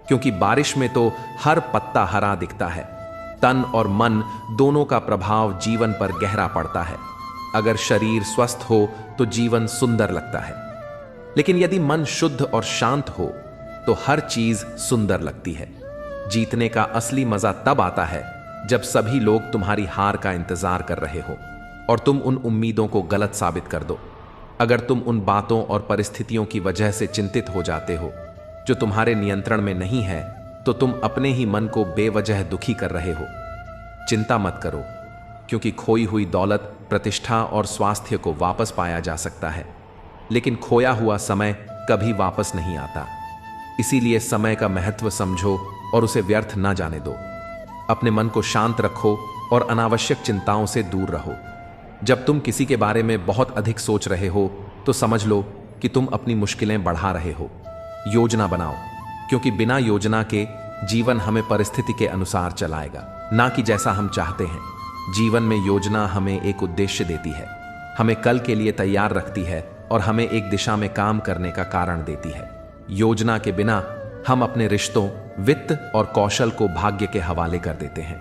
क्योंकि बारिश में तो हर पत्ता हरा दिखता है। तन और मन दोनों का प्रभाव जीवन पर गहरा पड़ता है। अगर शरीर स्वस्थ हो तो जीवन सुंदर लगता है, लेकिन यदि मन शुद्ध और शांत हो तो हर चीज सुंदर लगती है। जीतने का असली मजा तब आता है जब सभी लोग तुम्हारी हार का इंतजार कर रहे हो और तुम उन उम्मीदों को गलत साबित कर दो। अगर तुम उन बातों और परिस्थितियों की वजह से चिंतित हो जाते हो जो तुम्हारे नियंत्रण में नहीं है, तो तुम अपने ही मन को बेवजह दुखी कर रहे हो। चिंता मत करो, क्योंकि खोई हुई दौलत, प्रतिष्ठा और स्वास्थ्य को वापस पाया जा सकता है, लेकिन खोया हुआ समय कभी वापस नहीं आता। इसीलिए समय का महत्व समझो और उसे व्यर्थ ना जाने दो। अपने मन को शांत रखो और अनावश्यक चिंताओं से दूर रहो। जब तुम किसी के बारे में बहुत अधिक सोच रहे हो तो समझ लो कि तुम अपनी मुश्किलें बढ़ा रहे हो। योजना बनाओ, क्योंकि बिना योजना के जीवन हमें परिस्थिति के अनुसार चलाएगा, ना कि जैसा हम चाहते हैं। जीवन में योजना हमें एक उद्देश्य देती है, हमें कल के लिए तैयार रखती है और हमें एक दिशा में काम करने का कारण देती है। योजना के बिना हम अपने रिश्तों, वित्त और कौशल को भाग्य के हवाले कर देते हैं।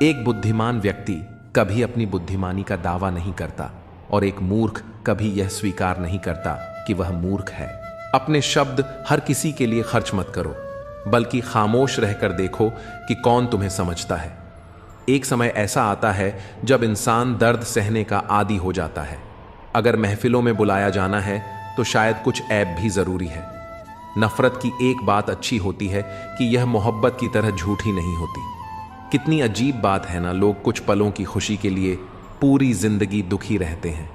एक बुद्धिमान व्यक्ति कभी अपनी बुद्धिमानी का दावा नहीं करता और एक मूर्ख कभी यह स्वीकार नहीं करता कि वह मूर्ख है। अपने शब्द हर किसी के लिए खर्च मत करो, बल्कि खामोश रहकर देखो कि कौन तुम्हें समझता है। एक समय ऐसा आता है जब इंसान दर्द सहने का आदी हो जाता है। अगर महफिलों में बुलाया जाना है तो शायद कुछ ऐब भी जरूरी है। नफरत की एक बात अच्छी होती है कि यह मोहब्बत की तरह झूठी नहीं होती। कितनी अजीब बात है ना, लोग कुछ पलों की खुशी के लिए पूरी जिंदगी दुखी रहते हैं।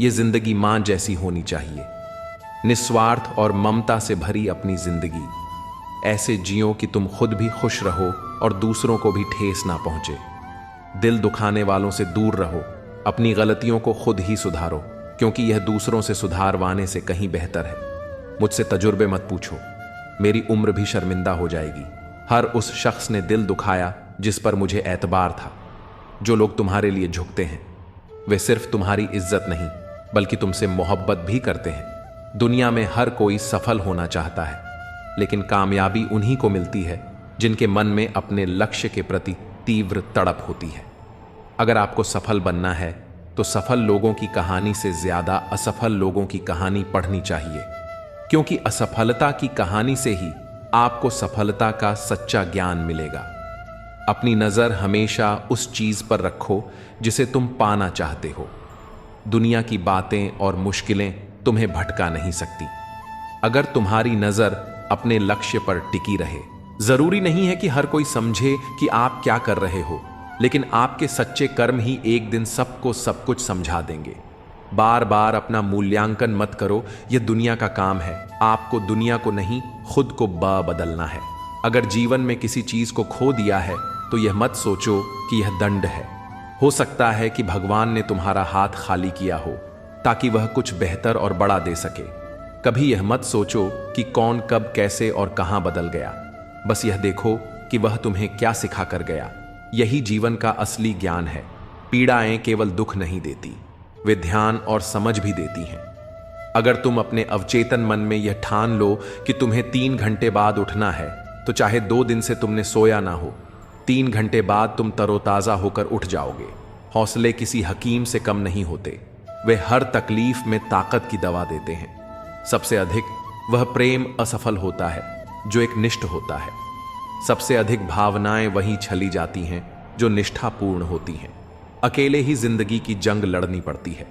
यह जिंदगी मां जैसी होनी चाहिए, निस्वार्थ और ममता से भरी अपनी जिंदगी। ऐसे जियो कि तुम खुद भी खुश रहो और दूसरों को भी ठेस ना पहुंचे। दिल दुखाने वालों से दूर रहो, अपनी गलतियों को खुद ही सुधारो, क्योंकि यह दूसरों से सुधारवाने से कहीं बेहतर है। मुझसे तजुर्बे मत पूछो, मेरी उम्र भी शर्मिंदा हो जाएगी। हर उस शख्स ने दिल दुखाया जिस पर मुझे एतबार था। जो लोग तुम्हारे लिए झुकते हैं वे सिर्फ तुम्हारी इज्जत नहीं बल्कि तुमसे मोहब्बत भी करते हैं। दुनिया में हर कोई सफल होना चाहता है, लेकिन कामयाबी उन्हीं को मिलती है जिनके मन में अपने लक्ष्य के प्रति तीव्र तड़प होती है। अगर आपको सफल बनना है तो सफल लोगों की कहानी से ज्यादा असफल लोगों की कहानी पढ़नी चाहिए, क्योंकि असफलता की कहानी से ही आपको सफलता का सच्चा ज्ञान मिलेगा। अपनी नजर हमेशा उस चीज पर रखो जिसे तुम पाना चाहते हो। दुनिया की बातें और मुश्किलें तुम्हें भटका नहीं सकती, अगर तुम्हारी नजर अपने लक्ष्य पर टिकी रहे। जरूरी नहीं है कि हर कोई समझे कि आप क्या कर रहे हो, लेकिन आपके सच्चे कर्म ही एक दिन सबको सब कुछ समझा देंगे। बार बार अपना मूल्यांकन मत करो, यह दुनिया का काम है। आपको दुनिया को नहीं, खुद को बदलना है। अगर जीवन में किसी चीज को खो दिया है तो यह मत सोचो कि यह दंड है। हो सकता है कि भगवान ने तुम्हारा हाथ खाली किया हो ताकि वह कुछ बेहतर और बड़ा दे सके। कभी यह मत सोचो कि कौन कब कैसे और कहां बदल गया। बस यह देखो कि वह तुम्हें क्या सिखा कर गया। यही जीवन का असली ज्ञान है। पीड़ाएं केवल दुख नहीं देती, वे ध्यान और समझ भी देती हैं। अगर तुम अपने अवचेतन मन में यह ठान लो कि तुम्हें 3 घंटे बाद उठना है, तो चाहे 2 दिन से तुमने सोया ना हो, 3 घंटे बाद तुम तरोताजा होकर उठ जाओगे। हौसले किसी हकीम से कम नहीं होते, वे हर तकलीफ में ताकत की दवा देते हैं। सबसे अधिक वह प्रेम असफल होता है जो एक निष्ठ होता है। सबसे अधिक भावनाएं वहीं छली जाती हैं जो निष्ठापूर्ण होती हैं। अकेले ही जिंदगी की जंग लड़नी पड़ती है।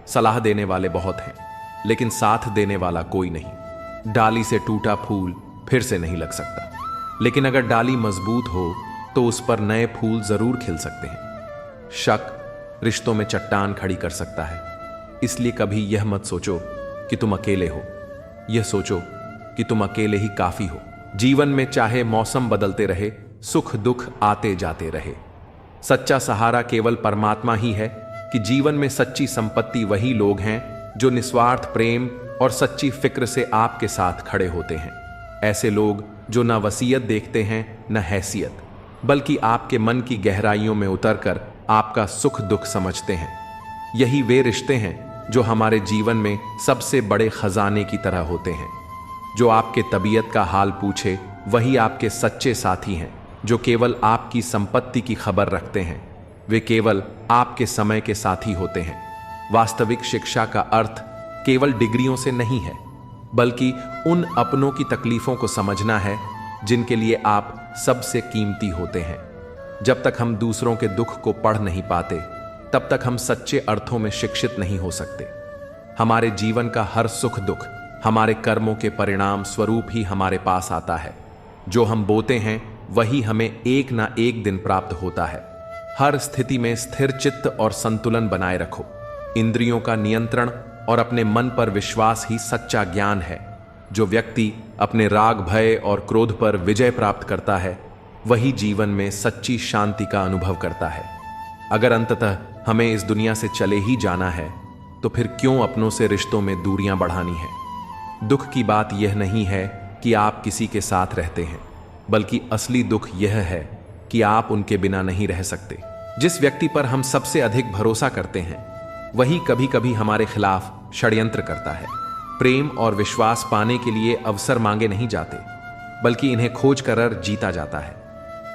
सलाह देने वाले बहुत हैं, लेकिन साथ देने वाला कोई नहीं। डाली से टूटा फूल फिर से नहीं लग सकता, लेकिन अगर डाली मजबूत हो तो उस पर नए फूल जरूर खिल सकते हैं। शक रिश्तों में चट्टान खड़ी कर सकता है, इसलिए कभी यह मत सोचो कि तुम अकेले हो, यह सोचो कि तुम अकेले ही काफी हो। जीवन में चाहे मौसम बदलते रहे, सुख दुख आते जाते रहे, सच्चा सहारा केवल परमात्मा ही है। कि जीवन में सच्ची संपत्ति वही लोग हैं जो निस्वार्थ प्रेम और सच्ची फिक्र से आपके साथ खड़े होते हैं। ऐसे लोग जो न वसीयत देखते हैं न हैसियत, बल्कि आपके मन की गहराइयों में उतरकर आपका सुख दुख समझते हैं। यही वे रिश्ते हैं जो हमारे जीवन में सबसे बड़े खजाने की तरह होते हैं। जो आपके तबीयत का हाल पूछे वही आपके सच्चे साथी हैं। जो केवल आपकी संपत्ति की खबर रखते हैं वे केवल आपके समय के साथी होते हैं। वास्तविक शिक्षा का अर्थ केवल डिग्रियों से नहीं है, बल्कि उन अपनों की तकलीफों को समझना है जिनके लिए आप सबसे कीमती होते हैं। जब तक हम दूसरों के दुख को पढ़ नहीं पाते तब तक हम सच्चे अर्थों में शिक्षित नहीं हो सकते। हमारे जीवन का हर सुख दुख हमारे कर्मों के परिणाम स्वरूप ही हमारे पास आता है। जो हम बोते हैं वही हमें एक ना एक दिन प्राप्त होता है। हर स्थिति में स्थिर चित्त और संतुलन बनाए रखो। इंद्रियों का नियंत्रण और अपने मन पर विश्वास ही सच्चा ज्ञान है। जो व्यक्ति अपने राग भय और क्रोध पर विजय प्राप्त करता है वही जीवन में सच्ची शांति का अनुभव करता है। अगर अंततः हमें इस दुनिया से चले ही जाना है तो फिर क्यों अपनों से रिश्तों में दूरियां बढ़ानी है। दुख की बात यह नहीं है कि आप किसी के साथ रहते हैं, बल्कि असली दुख यह है कि आप उनके बिना नहीं रह सकते। जिस व्यक्ति पर हम सबसे अधिक भरोसा करते हैं वही कभी कभी हमारे खिलाफ षड्यंत्र करता है। प्रेम और विश्वास पाने के लिए अवसर मांगे नहीं जाते, बल्कि इन्हें खोज कर जीता जाता है।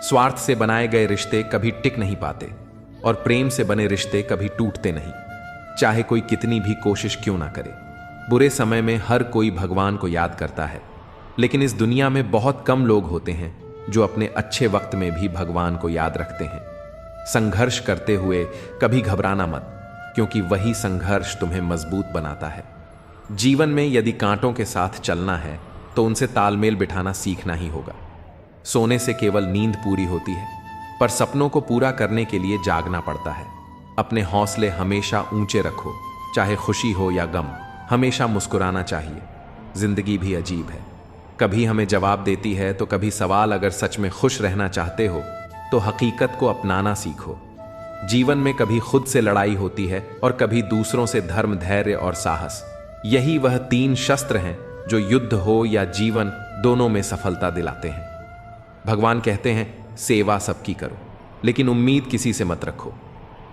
स्वार्थ से बनाए गए रिश्ते कभी टिक नहीं पाते और प्रेम से बने रिश्ते कभी टूटते नहीं, चाहे कोई कितनी भी कोशिश क्यों ना करे। बुरे समय में हर कोई भगवान को याद करता है, लेकिन इस दुनिया में बहुत कम लोग होते हैं जो अपने अच्छे वक्त में भी भगवान को याद रखते हैं। संघर्ष करते हुए कभी घबराना मत, क्योंकि वही संघर्ष तुम्हें मजबूत बनाता है। जीवन में यदि कांटों के साथ चलना है तो उनसे तालमेल बिठाना सीखना ही होगा। सोने से केवल नींद पूरी होती है, पर सपनों को पूरा करने के लिए जागना पड़ता है। अपने हौसले हमेशा ऊंचे रखो, चाहे खुशी हो या गम, हमेशा मुस्कुराना चाहिए। जिंदगी भी अजीब है, कभी हमें जवाब देती है तो कभी सवाल। अगर सच में खुश रहना चाहते हो तो हकीकत को अपनाना सीखो। जीवन में कभी खुद से लड़ाई होती है और कभी दूसरों से धर्म, धैर्य और साहस। यही वह 3 शस्त्र हैं जो युद्ध हो या जीवन दोनों में सफलता दिलाते हैं। भगवान कहते हैं सेवा सबकी करो, लेकिन उम्मीद किसी से मत रखो,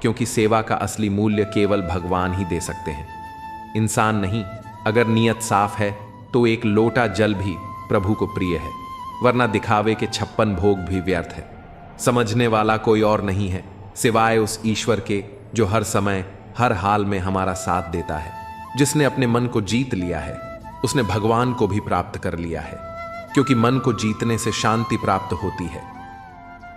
क्योंकि सेवा का असली मूल्य केवल भगवान ही दे सकते हैं, इंसान नहीं। अगर नीयत साफ है तो एक लोटा जल भी प्रभु को प्रिय है, वरना दिखावे के 56 भोग भी व्यर्थ है। समझने वाला कोई और नहीं है सिवाय उस ईश्वर के जो हर समय हर हाल में हमारा साथ देता है। जिसने अपने मन को जीत लिया है उसने भगवान को भी प्राप्त कर लिया है, क्योंकि मन को जीतने से शांति प्राप्त होती है।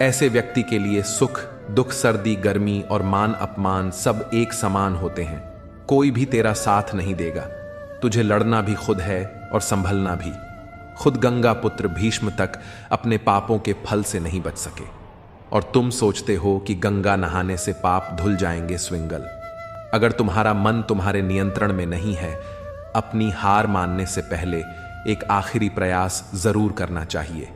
ऐसे व्यक्ति के लिए सुख दुख, सर्दी गर्मी और मान अपमान सब एक समान होते हैं। कोई भी तेरा साथ नहीं देगा, तुझे लड़ना भी खुद है और संभलना भी। खुद गंगा पुत्र भीष्म तक अपने पापों के फल से नहीं बच सके, और तुम सोचते हो कि गंगा नहाने से पाप धुल जाएंगे। स्विंगल, अगर तुम्हारा मन तुम्हारे नियंत्रण में नहीं है, अपनी हार मानने से पहले एक आखिरी प्रयास जरूर करना चाहिए,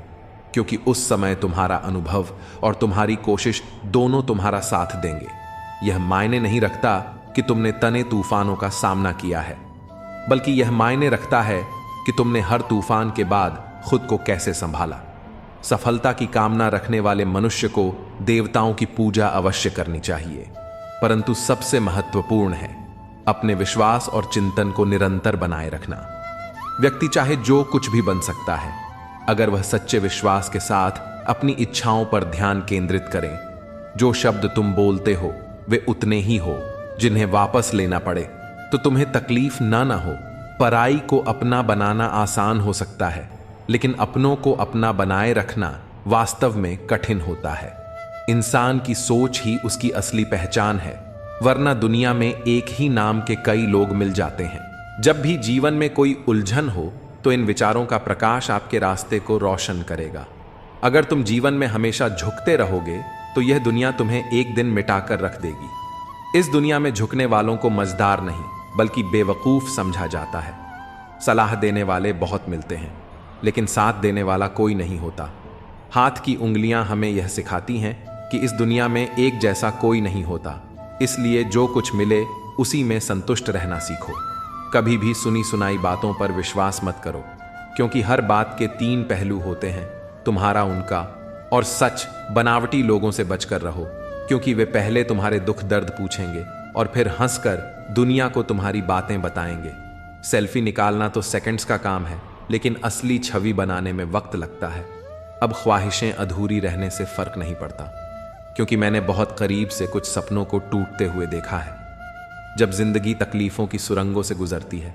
क्योंकि उस समय तुम्हारा अनुभव और तुम्हारी कोशिश दोनों तुम्हारा साथ देंगे। यह मायने नहीं रखता कि तुमने तने तूफानों का सामना किया है, बल्कि यह मायने रखता है कि तुमने हर तूफान के बाद खुद को कैसे संभाला। सफलता की कामना रखने वाले मनुष्य को देवताओं की पूजा अवश्य करनी चाहिए, परंतु सबसे महत्वपूर्ण है अपने विश्वास और चिंतन को निरंतर बनाए रखना। व्यक्ति चाहे जो कुछ भी बन सकता है, अगर वह सच्चे विश्वास के साथ अपनी इच्छाओं पर ध्यान केंद्रित करें। जो शब्द तुम बोलते हो वे उतने ही हो जिन्हें वापस लेना पड़े तो तुम्हें तकलीफ ना हो। पराई को अपना बनाना आसान हो सकता है, लेकिन अपनों को अपना बनाए रखना वास्तव में कठिन होता है। इंसान की सोच ही उसकी असली पहचान है, वरना दुनिया में एक ही नाम के कई लोग मिल जाते हैं। जब भी जीवन में कोई उलझन हो तो इन विचारों का प्रकाश आपके रास्ते को रोशन करेगा। अगर तुम जीवन में हमेशा झुकते रहोगे तो यह दुनिया तुम्हें एक दिन मिटाकर रख देगी। इस दुनिया में झुकने वालों को मझदार नहीं बल्कि बेवकूफ समझा जाता है। सलाह देने वाले बहुत मिलते हैं, लेकिन साथ देने वाला कोई नहीं होता। हाथ की उंगलियां हमें यह सिखाती हैं कि इस दुनिया में एक जैसा कोई नहीं होता, इसलिए जो कुछ मिले उसी में संतुष्ट रहना सीखो। कभी भी सुनी सुनाई बातों पर विश्वास मत करो, क्योंकि हर बात के 3 पहलू होते हैं, तुम्हारा, उनका और सच। बनावटी लोगों से बचकर रहो, क्योंकि वे पहले तुम्हारे दुख दर्द पूछेंगे और फिर हंसकर दुनिया को तुम्हारी बातें बताएंगे। सेल्फी निकालना तो सेकंड्स का काम है, लेकिन असली छवि बनाने में वक्त लगता है। अब ख्वाहिशें अधूरी रहने से फर्क नहीं पड़ता, क्योंकि मैंने बहुत करीब से कुछ सपनों को टूटते हुए देखा है। जब जिंदगी तकलीफों की सुरंगों से गुजरती है,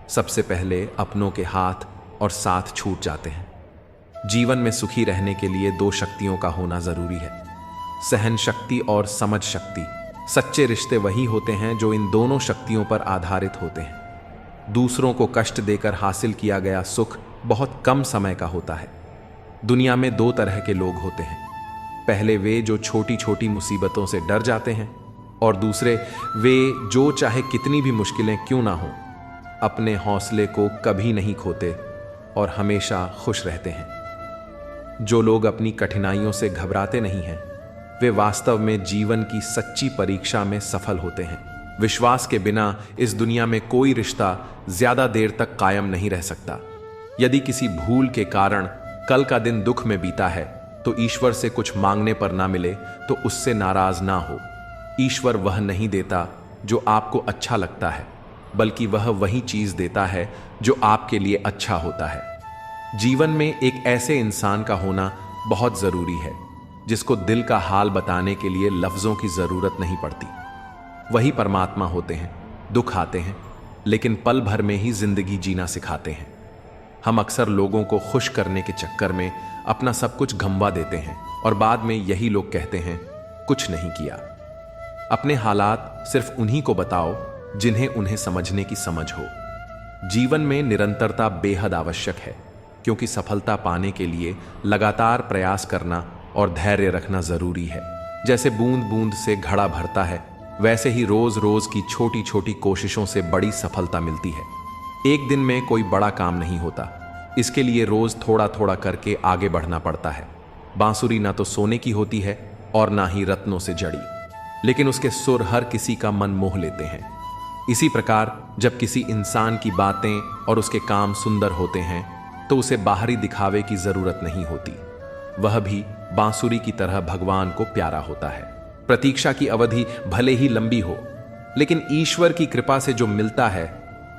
सबसे पहले अपनों के हाथ और साथ छूट जाते हैं। जीवन में सुखी रहने के लिए 2 शक्तियों का होना जरूरी है, सहन शक्ति और समझ शक्ति। सच्चे रिश्ते वही होते हैं जो इन दोनों शक्तियों पर आधारित होते हैं। दूसरों को कष्ट देकर हासिल किया गया सुख बहुत कम समय का होता है। दुनिया में 2 तरह के लोग होते हैं, पहले वे जो छोटी छोटी मुसीबतों से डर जाते हैं, और दूसरे वे जो चाहे कितनी भी मुश्किलें क्यों ना हो, अपने हौसले को कभी नहीं खोते और हमेशा खुश रहते हैं। जो लोग अपनी कठिनाइयों से घबराते नहीं हैं, वे वास्तव में जीवन की सच्ची परीक्षा में सफल होते हैं। विश्वास के बिना इस दुनिया में कोई रिश्ता ज्यादा देर तक कायम नहीं रह सकता। यदि किसी भूल के कारण कल का दिन दुख में बीता है, तो ईश्वर से कुछ मांगने पर ना मिले तो उससे नाराज ना हो। ईश्वर वह नहीं देता जो आपको अच्छा लगता है, बल्कि वह वही चीज देता है जो आपके लिए अच्छा होता है। जीवन में एक ऐसे इंसान का होना बहुत जरूरी है जिसको दिल का हाल बताने के लिए लफ्जों की जरूरत नहीं पड़ती। वही परमात्मा होते हैं। दुख आते हैं, लेकिन पल भर में ही जिंदगी जीना सिखाते हैं। हम अक्सर लोगों को खुश करने के चक्कर में अपना सब कुछ गंवा देते हैं, और बाद में यही लोग कहते हैं कुछ नहीं किया। अपने हालात सिर्फ उन्हीं को बताओ जिन्हें उन्हें समझने की समझ हो। जीवन में निरंतरता बेहद आवश्यक है, क्योंकि सफलता पाने के लिए लगातार प्रयास करना और धैर्य रखना जरूरी है। जैसे बूंद बूंद से घड़ा भरता है, वैसे ही रोज रोज की छोटी छोटी कोशिशों से बड़ी सफलता मिलती है। एक दिन में कोई बड़ा काम नहीं होता, इसके लिए रोज थोड़ा थोड़ा करके आगे बढ़ना पड़ता है। बांसुरी ना तो सोने की होती है और ना ही रत्नों से जड़ी, लेकिन उसके सुर हर किसी का मन मोह लेते हैं। इसी प्रकार जब किसी इंसान की बातें और उसके काम सुंदर होते हैं, तो उसे बाहरी दिखावे की जरूरत नहीं होती। वह भी बांसुरी की तरह भगवान को प्यारा होता है। प्रतीक्षा की अवधि भले ही लंबी हो, लेकिन ईश्वर की कृपा से जो मिलता है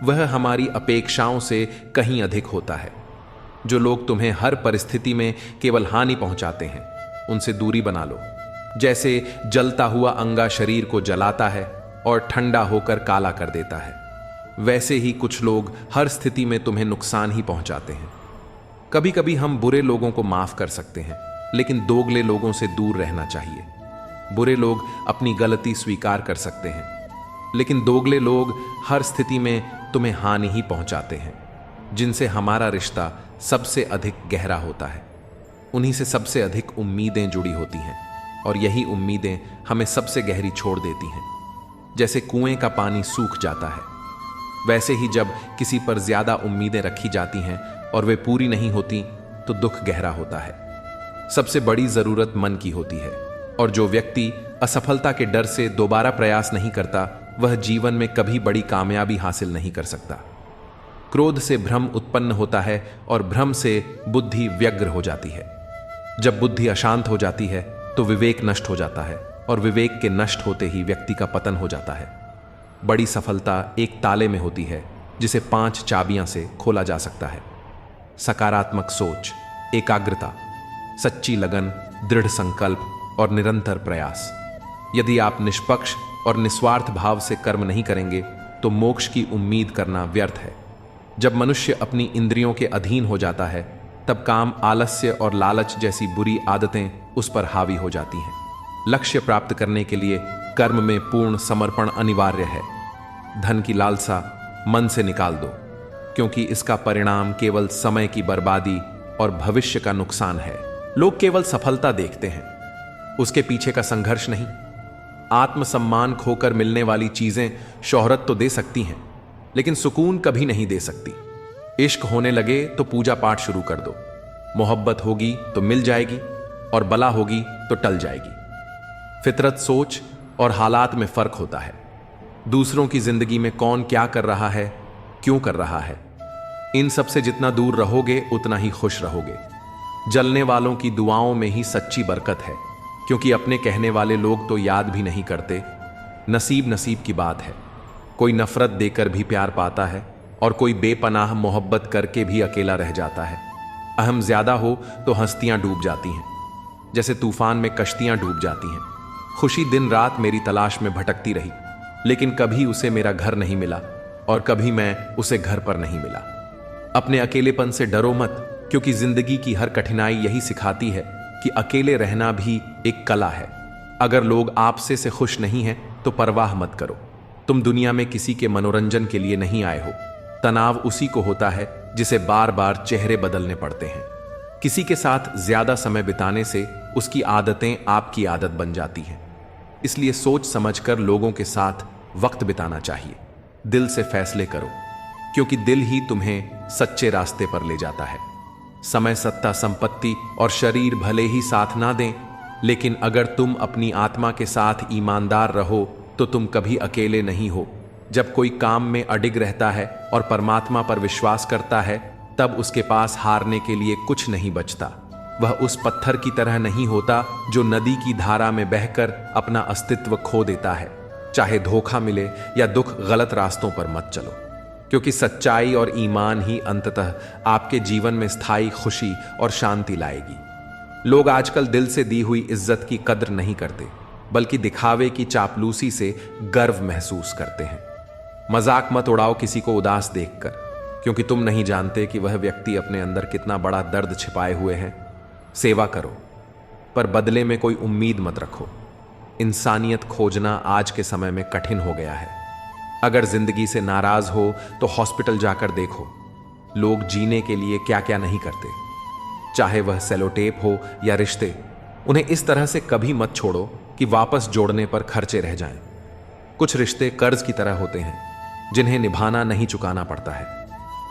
वह हमारी अपेक्षाओं से कहीं अधिक होता है। जो लोग तुम्हें हर परिस्थिति में केवल हानि पहुंचाते हैं, उनसे दूरी बना लो। जैसे जलता हुआ अंगा शरीर को जलाता है और ठंडा होकर काला कर देता है, वैसे ही कुछ लोग हर स्थिति में तुम्हें नुकसान ही पहुंचाते हैं। कभी कभी हम बुरे लोगों को माफ कर सकते हैं, लेकिन दोगले लोगों से दूर रहना चाहिए। बुरे लोग अपनी गलती स्वीकार कर सकते हैं, लेकिन दोगले लोग हर स्थिति में तुम्हें हानि ही पहुंचाते हैं। जिनसे हमारा रिश्ता सबसे अधिक गहरा होता है, उन्हीं से सबसे अधिक उम्मीदें जुड़ी होती हैं, और यही उम्मीदें हमें सबसे गहरी छोड़ देती हैं। जैसे कुएं का पानी सूख जाता है, वैसे ही जब किसी पर ज्यादा उम्मीदें रखी जाती हैं और वे पूरी नहीं होती, तो दुख गहरा होता है। सबसे बड़ी जरूरत मन की होती है, और जो व्यक्ति असफलता के डर से दोबारा प्रयास नहीं करता, वह जीवन में कभी बड़ी कामयाबी हासिल नहीं कर सकता। क्रोध से भ्रम उत्पन्न होता है, और भ्रम से बुद्धि व्यग्र हो जाती है। जब बुद्धि अशांत हो जाती है, तो विवेक नष्ट हो जाता है, और विवेक के नष्ट होते ही व्यक्ति का पतन हो जाता है। बड़ी सफलता एक ताले में होती है, जिसे 5 चाबियां से खोला जा सकता है। सकारात्मक सोच, एकाग्रता, सच्ची लगन, दृढ़ संकल्प और निरंतर प्रयास। यदि आप निष्पक्ष और निस्वार्थ भाव से कर्म नहीं करेंगे, तो मोक्ष की उम्मीद करना व्यर्थ है। जब मनुष्य अपनी इंद्रियों के अधीन हो जाता है, तब काम, आलस्य और लालच जैसी बुरी आदतें उस पर हावी हो जाती हैं। लक्ष्य प्राप्त करने के लिए कर्म में पूर्ण समर्पण अनिवार्य है। धन की लालसा मन से निकाल दो, क्योंकि इसका परिणाम केवल समय की बर्बादी और भविष्य का नुकसान है। लोग केवल सफलता देखते हैं, उसके पीछे का संघर्ष नहीं। आत्मसम्मान खोकर मिलने वाली चीजें शोहरत तो दे सकती हैं, लेकिन सुकून कभी नहीं दे सकती। इश्क होने लगे तो पूजा पाठ शुरू कर दो। मोहब्बत होगी तो मिल जाएगी, और बला होगी तो टल जाएगी। फितरत, सोच और हालात में फर्क होता है। दूसरों की जिंदगी में कौन क्या कर रहा है, क्यों कर रहा है, इन सब से जितना दूर रहोगे उतना ही खुश रहोगे। जलने वालों की दुआओं में ही सच्ची बरकत है, क्योंकि अपने कहने वाले लोग तो याद भी नहीं करते। नसीब नसीब की बात है। कोई नफरत देकर भी प्यार पाता है और कोई बेपनाह मोहब्बत करके भी अकेला रह जाता है। अहम ज्यादा हो तो हस्तियां डूब जाती हैं, जैसे तूफान में कश्तियां डूब जाती हैं। खुशी दिन रात मेरी तलाश में भटकती रही, लेकिन कभी उसे मेरा घर नहीं मिला और कभी मैं उसे घर पर नहीं मिला। अपने अकेलेपन से डरो मत, क्योंकि जिंदगी की हर कठिनाई यही सिखाती है कि अकेले रहना भी एक कला है। अगर लोग आपसे से खुश नहीं हैं तो परवाह मत करो। तुम दुनिया में किसी के मनोरंजन के लिए नहीं आए हो। तनाव उसी को होता है जिसे बार बार चेहरे बदलने पड़ते हैं। किसी के साथ ज्यादा समय बिताने से उसकी आदतें आपकी आदत बन जाती हैं। इसलिए सोच समझकर लोगों के साथ वक्त बिताना चाहिए। दिल से फैसले करो, क्योंकि दिल ही तुम्हें सच्चे रास्ते पर ले जाता है। समय, सत्ता, संपत्ति और शरीर भले ही साथ ना दें, लेकिन अगर तुम अपनी आत्मा के साथ ईमानदार रहो तो तुम कभी अकेले नहीं हो। जब कोई काम में अडिग रहता है और परमात्मा पर विश्वास करता है, तब उसके पास हारने के लिए कुछ नहीं बचता। वह उस पत्थर की तरह नहीं होता जो नदी की धारा में बहकर अपना अस्तित्व खो देता है। चाहे धोखा मिले या दुख, गलत रास्तों पर मत चलो, क्योंकि सच्चाई और ईमान ही अंततः आपके जीवन में स्थायी खुशी और शांति लाएगी। लोग आजकल दिल से दी हुई इज्जत की कद्र नहीं करते, बल्कि दिखावे की चापलूसी से गर्व महसूस करते हैं। मजाक मत उड़ाओ किसी को उदास देखकर, क्योंकि तुम नहीं जानते कि वह व्यक्ति अपने अंदर कितना बड़ा दर्द छिपाए हुए है। सेवा करो, पर बदले में कोई उम्मीद मत रखो। इंसानियत खोजना आज के समय में कठिन हो गया है। अगर जिंदगी से नाराज हो तो हॉस्पिटल जाकर देखो, लोग जीने के लिए क्या क्या नहीं करते। चाहे वह सेलोटेप हो या रिश्ते, उन्हें इस तरह से कभी मत छोड़ो कि वापस जोड़ने पर खर्चे रह जाएं। कुछ रिश्ते कर्ज की तरह होते हैं, जिन्हें निभाना नहीं चुकाना पड़ता है।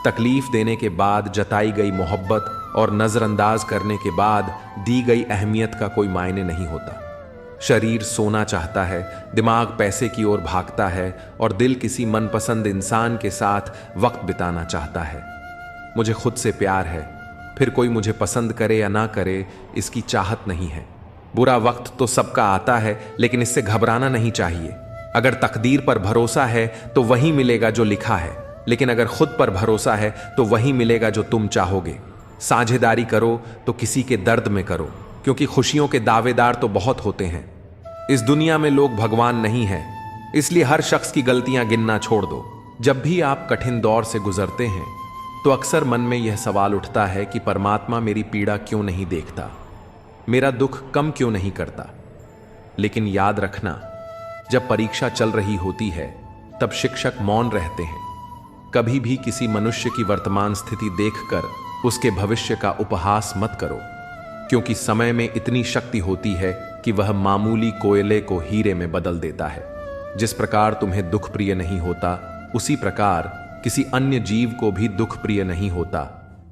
तकलीफ देने के बाद जताई गई मोहब्बत और नजरअंदाज करने के बाद दी गई अहमियत का कोई मायने नहीं होता। शरीर सोना चाहता है, दिमाग पैसे की ओर भागता है और दिल किसी मनपसंद इंसान के साथ वक्त बिताना चाहता है। मुझे खुद से प्यार है, फिर कोई मुझे पसंद करे या ना करे इसकी चाहत नहीं है। बुरा वक्त तो सबका आता है, लेकिन इससे घबराना नहीं चाहिए। अगर तकदीर पर भरोसा है तो वही मिलेगा जो लिखा है, लेकिन अगर खुद पर भरोसा है तो वही मिलेगा जो तुम चाहोगे। साझेदारी करो तो किसी के दर्द में करो, क्योंकि खुशियों के दावेदार तो बहुत होते हैं। इस दुनिया में लोग भगवान नहीं हैं, इसलिए हर शख्स की गलतियां गिनना छोड़ दो। जब भी आप कठिन दौर से गुजरते हैं तो अक्सर मन में यह सवाल उठता है कि परमात्मा मेरी पीड़ा क्यों नहीं देखता, मेरा दुख कम क्यों नहीं करता। लेकिन याद रखना, जब परीक्षा चल रही होती है तब शिक्षक मौन रहते हैं। कभी भी किसी मनुष्य की वर्तमान स्थिति देखकर उसके भविष्य का उपहास मत करो, क्योंकि समय में इतनी शक्ति होती है कि वह मामूली कोयले को हीरे में बदल देता है। जिस प्रकार तुम्हें दुख प्रिय नहीं होता, उसी प्रकार किसी अन्य जीव को भी दुख प्रिय नहीं होता।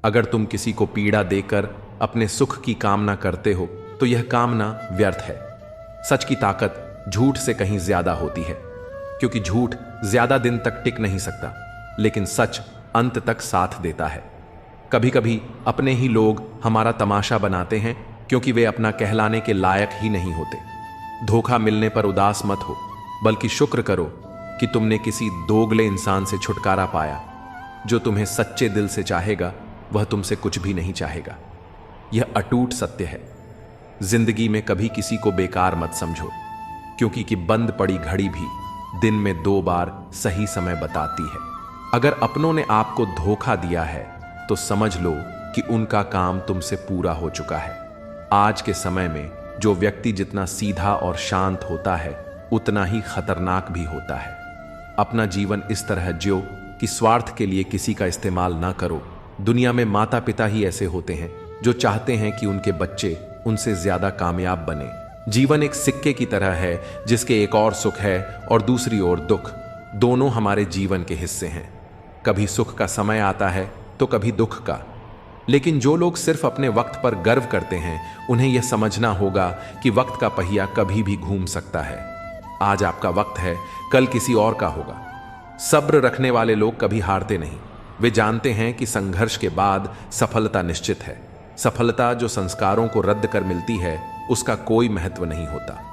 अगर तुम किसी को पीड़ा देकर अपने सुख की कामना करते हो तो यह कामना व्यर्थ है। सच की ताकत झूठ से कहीं ज्यादा होती है, क्योंकि झूठ ज्यादा दिन तक टिक नहीं सकता, लेकिन सच अंत तक साथ देता है। कभी कभी अपने ही लोग हमारा तमाशा बनाते हैं, क्योंकि वे अपना कहलाने के लायक ही नहीं होते। धोखा मिलने पर उदास मत हो, बल्कि शुक्र करो कि तुमने किसी दोगले इंसान से छुटकारा पाया। जो तुम्हें सच्चे दिल से चाहेगा वह तुमसे कुछ भी नहीं चाहेगा। यह अटूट सत्य है। जिंदगी में कभी किसी को बेकार मत समझो, क्योंकि कि बंद पड़ी घड़ी भी दिन में 2 बार सही समय बताती है। अगर अपनों ने आपको धोखा दिया है तो समझ लो कि उनका काम तुमसे पूरा हो चुका है। आज के समय में जो व्यक्ति जितना सीधा और शांत होता है, उतना ही खतरनाक भी होता है। अपना जीवन इस तरह जियो कि स्वार्थ के लिए किसी का इस्तेमाल ना करो। दुनिया में माता पिता ही ऐसे होते हैं जो चाहते हैं कि उनके बच्चे उनसे ज्यादा कामयाब बने। जीवन एक सिक्के की तरह है, जिसके एक और सुख है और दूसरी ओर दुख। दोनों हमारे जीवन के हिस्से हैं। कभी सुख का समय आता है तो कभी दुख का। लेकिन जो लोग सिर्फ अपने वक्त पर गर्व करते हैं, उन्हें यह समझना होगा कि वक्त का पहिया कभी भी घूम सकता है। आज आपका वक्त है, कल किसी और का होगा। सब्र रखने वाले लोग कभी हारते नहीं, वे जानते हैं कि संघर्ष के बाद सफलता निश्चित है। सफलता जो संस्कारों को रद्द कर मिलती है, उसका कोई महत्व नहीं होता।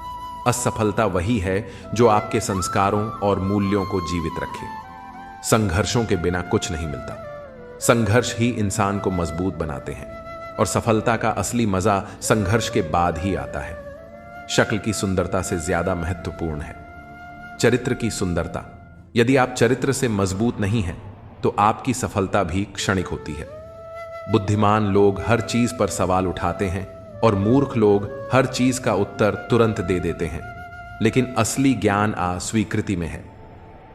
असफलता वही है जो आपके संस्कारों और मूल्यों को जीवित रखे। संघर्षों के बिना कुछ नहीं मिलता। संघर्ष ही इंसान को मजबूत बनाते हैं और सफलता का असली मजा संघर्ष के बाद ही आता है। शक्ल की सुंदरता से ज्यादा महत्वपूर्ण है चरित्र की सुंदरता। यदि आप चरित्र से मजबूत नहीं हैं, तो आपकी सफलता भी क्षणिक होती है। बुद्धिमान लोग हर चीज पर सवाल उठाते हैं और मूर्ख लोग हर चीज का उत्तर तुरंत दे देते हैं। लेकिन असली ज्ञान स्वीकृति में है।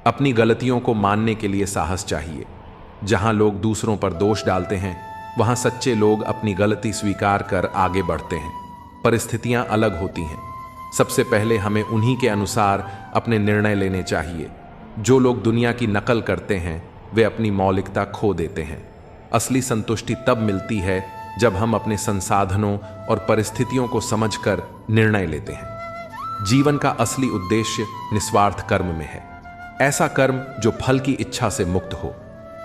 अपनी गलतियों को मानने के लिए साहस चाहिए। जहां लोग दूसरों पर दोष डालते हैं, वहां सच्चे लोग अपनी गलती स्वीकार कर आगे बढ़ते हैं। परिस्थितियां अलग होती हैं। सबसे पहले हमें उन्हीं के अनुसार अपने निर्णय लेने चाहिए। जो लोग दुनिया की नकल करते हैं, वे अपनी मौलिकता खो देते हैं। असली संतुष्टि तब मिलती है जब हम अपने संसाधनों और परिस्थितियों को समझकर निर्णय लेते हैं। जीवन का असली उद्देश्य निस्वार्थ कर्म में है। ऐसा कर्म जो फल की इच्छा से मुक्त हो।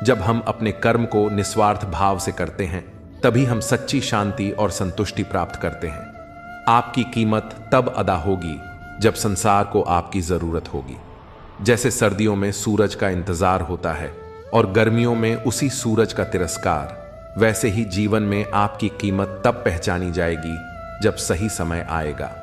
जब हम अपने कर्म को निस्वार्थ भाव से करते हैं, तभी हम सच्ची शांति और संतुष्टि प्राप्त करते हैं। आपकी कीमत तब अदा होगी जब संसार को आपकी जरूरत होगी। जैसे सर्दियों में सूरज का इंतजार होता है और गर्मियों में उसी सूरज का तिरस्कार, वैसे ही जीवन में आपकी कीमत तब पहचानी जाएगी जब सही समय आएगा।